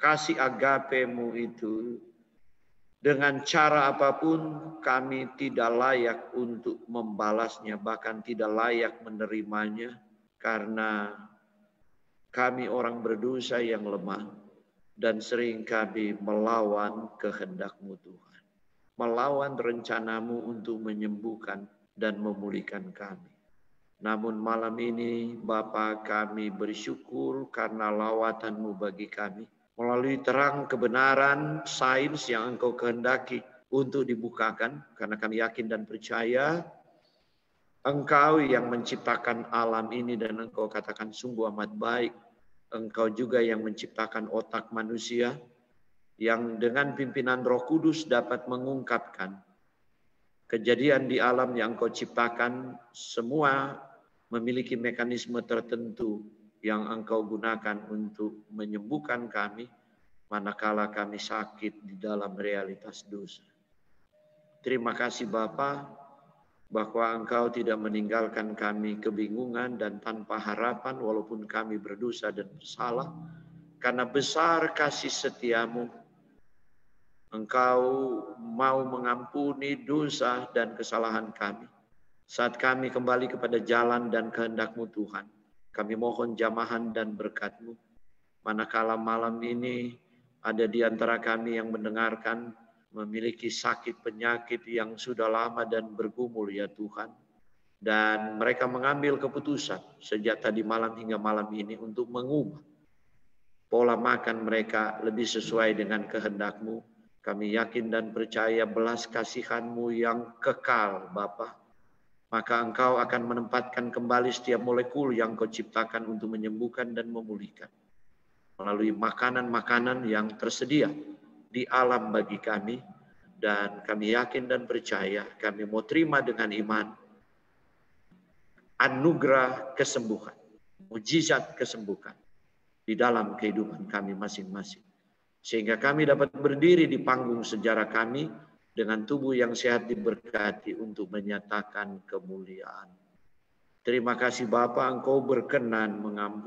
A: kasih agape-Mu itu, dengan cara apapun kami tidak layak untuk membalasnya, bahkan tidak layak menerimanya, karena kami orang berdosa yang lemah dan sering kami melawan kehendak-Mu Tuhan. Melawan rencana-Mu untuk menyembuhkan dan memulihkan kami. Namun malam ini Bapa, kami bersyukur karena lawatan-Mu bagi kami. Melalui terang kebenaran sains yang Engkau kehendaki untuk dibukakan. Karena kami yakin dan percaya Engkau yang menciptakan alam ini dan Engkau katakan sungguh amat baik. Engkau juga yang menciptakan otak manusia yang dengan pimpinan Roh Kudus dapat mengungkapkan kejadian di alam yang Engkau ciptakan, semua memiliki mekanisme tertentu yang Engkau gunakan untuk menyembuhkan kami manakala kami sakit di dalam realitas dosa. Terima kasih Bapa, bahwa Engkau tidak meninggalkan kami kebingungan dan tanpa harapan walaupun kami berdosa dan bersalah. Karena besar kasih setia-Mu, Engkau mau mengampuni dosa dan kesalahan kami. Saat kami kembali kepada jalan dan kehendak-Mu Tuhan, kami mohon jamahan dan berkat-Mu. Manakala malam ini ada di antara kami yang mendengarkan memiliki sakit penyakit yang sudah lama dan bergumul ya Tuhan. Dan mereka mengambil keputusan sejak tadi malam hingga malam ini untuk mengubah pola makan mereka lebih sesuai dengan kehendak-Mu. Kami yakin dan percaya belas kasihan-Mu yang kekal Bapa. Maka Engkau akan menempatkan kembali setiap molekul yang Kau ciptakan untuk menyembuhkan dan memulihkan. Melalui makanan-makanan yang tersedia di alam bagi kami, dan kami yakin dan percaya kami mau terima dengan iman anugerah kesembuhan, mujizat kesembuhan di dalam kehidupan kami masing-masing, sehingga kami dapat berdiri di panggung sejarah kami dengan tubuh yang sehat diberkati untuk menyatakan kemuliaan. Terima kasih Bapa, Engkau berkenan mengampuni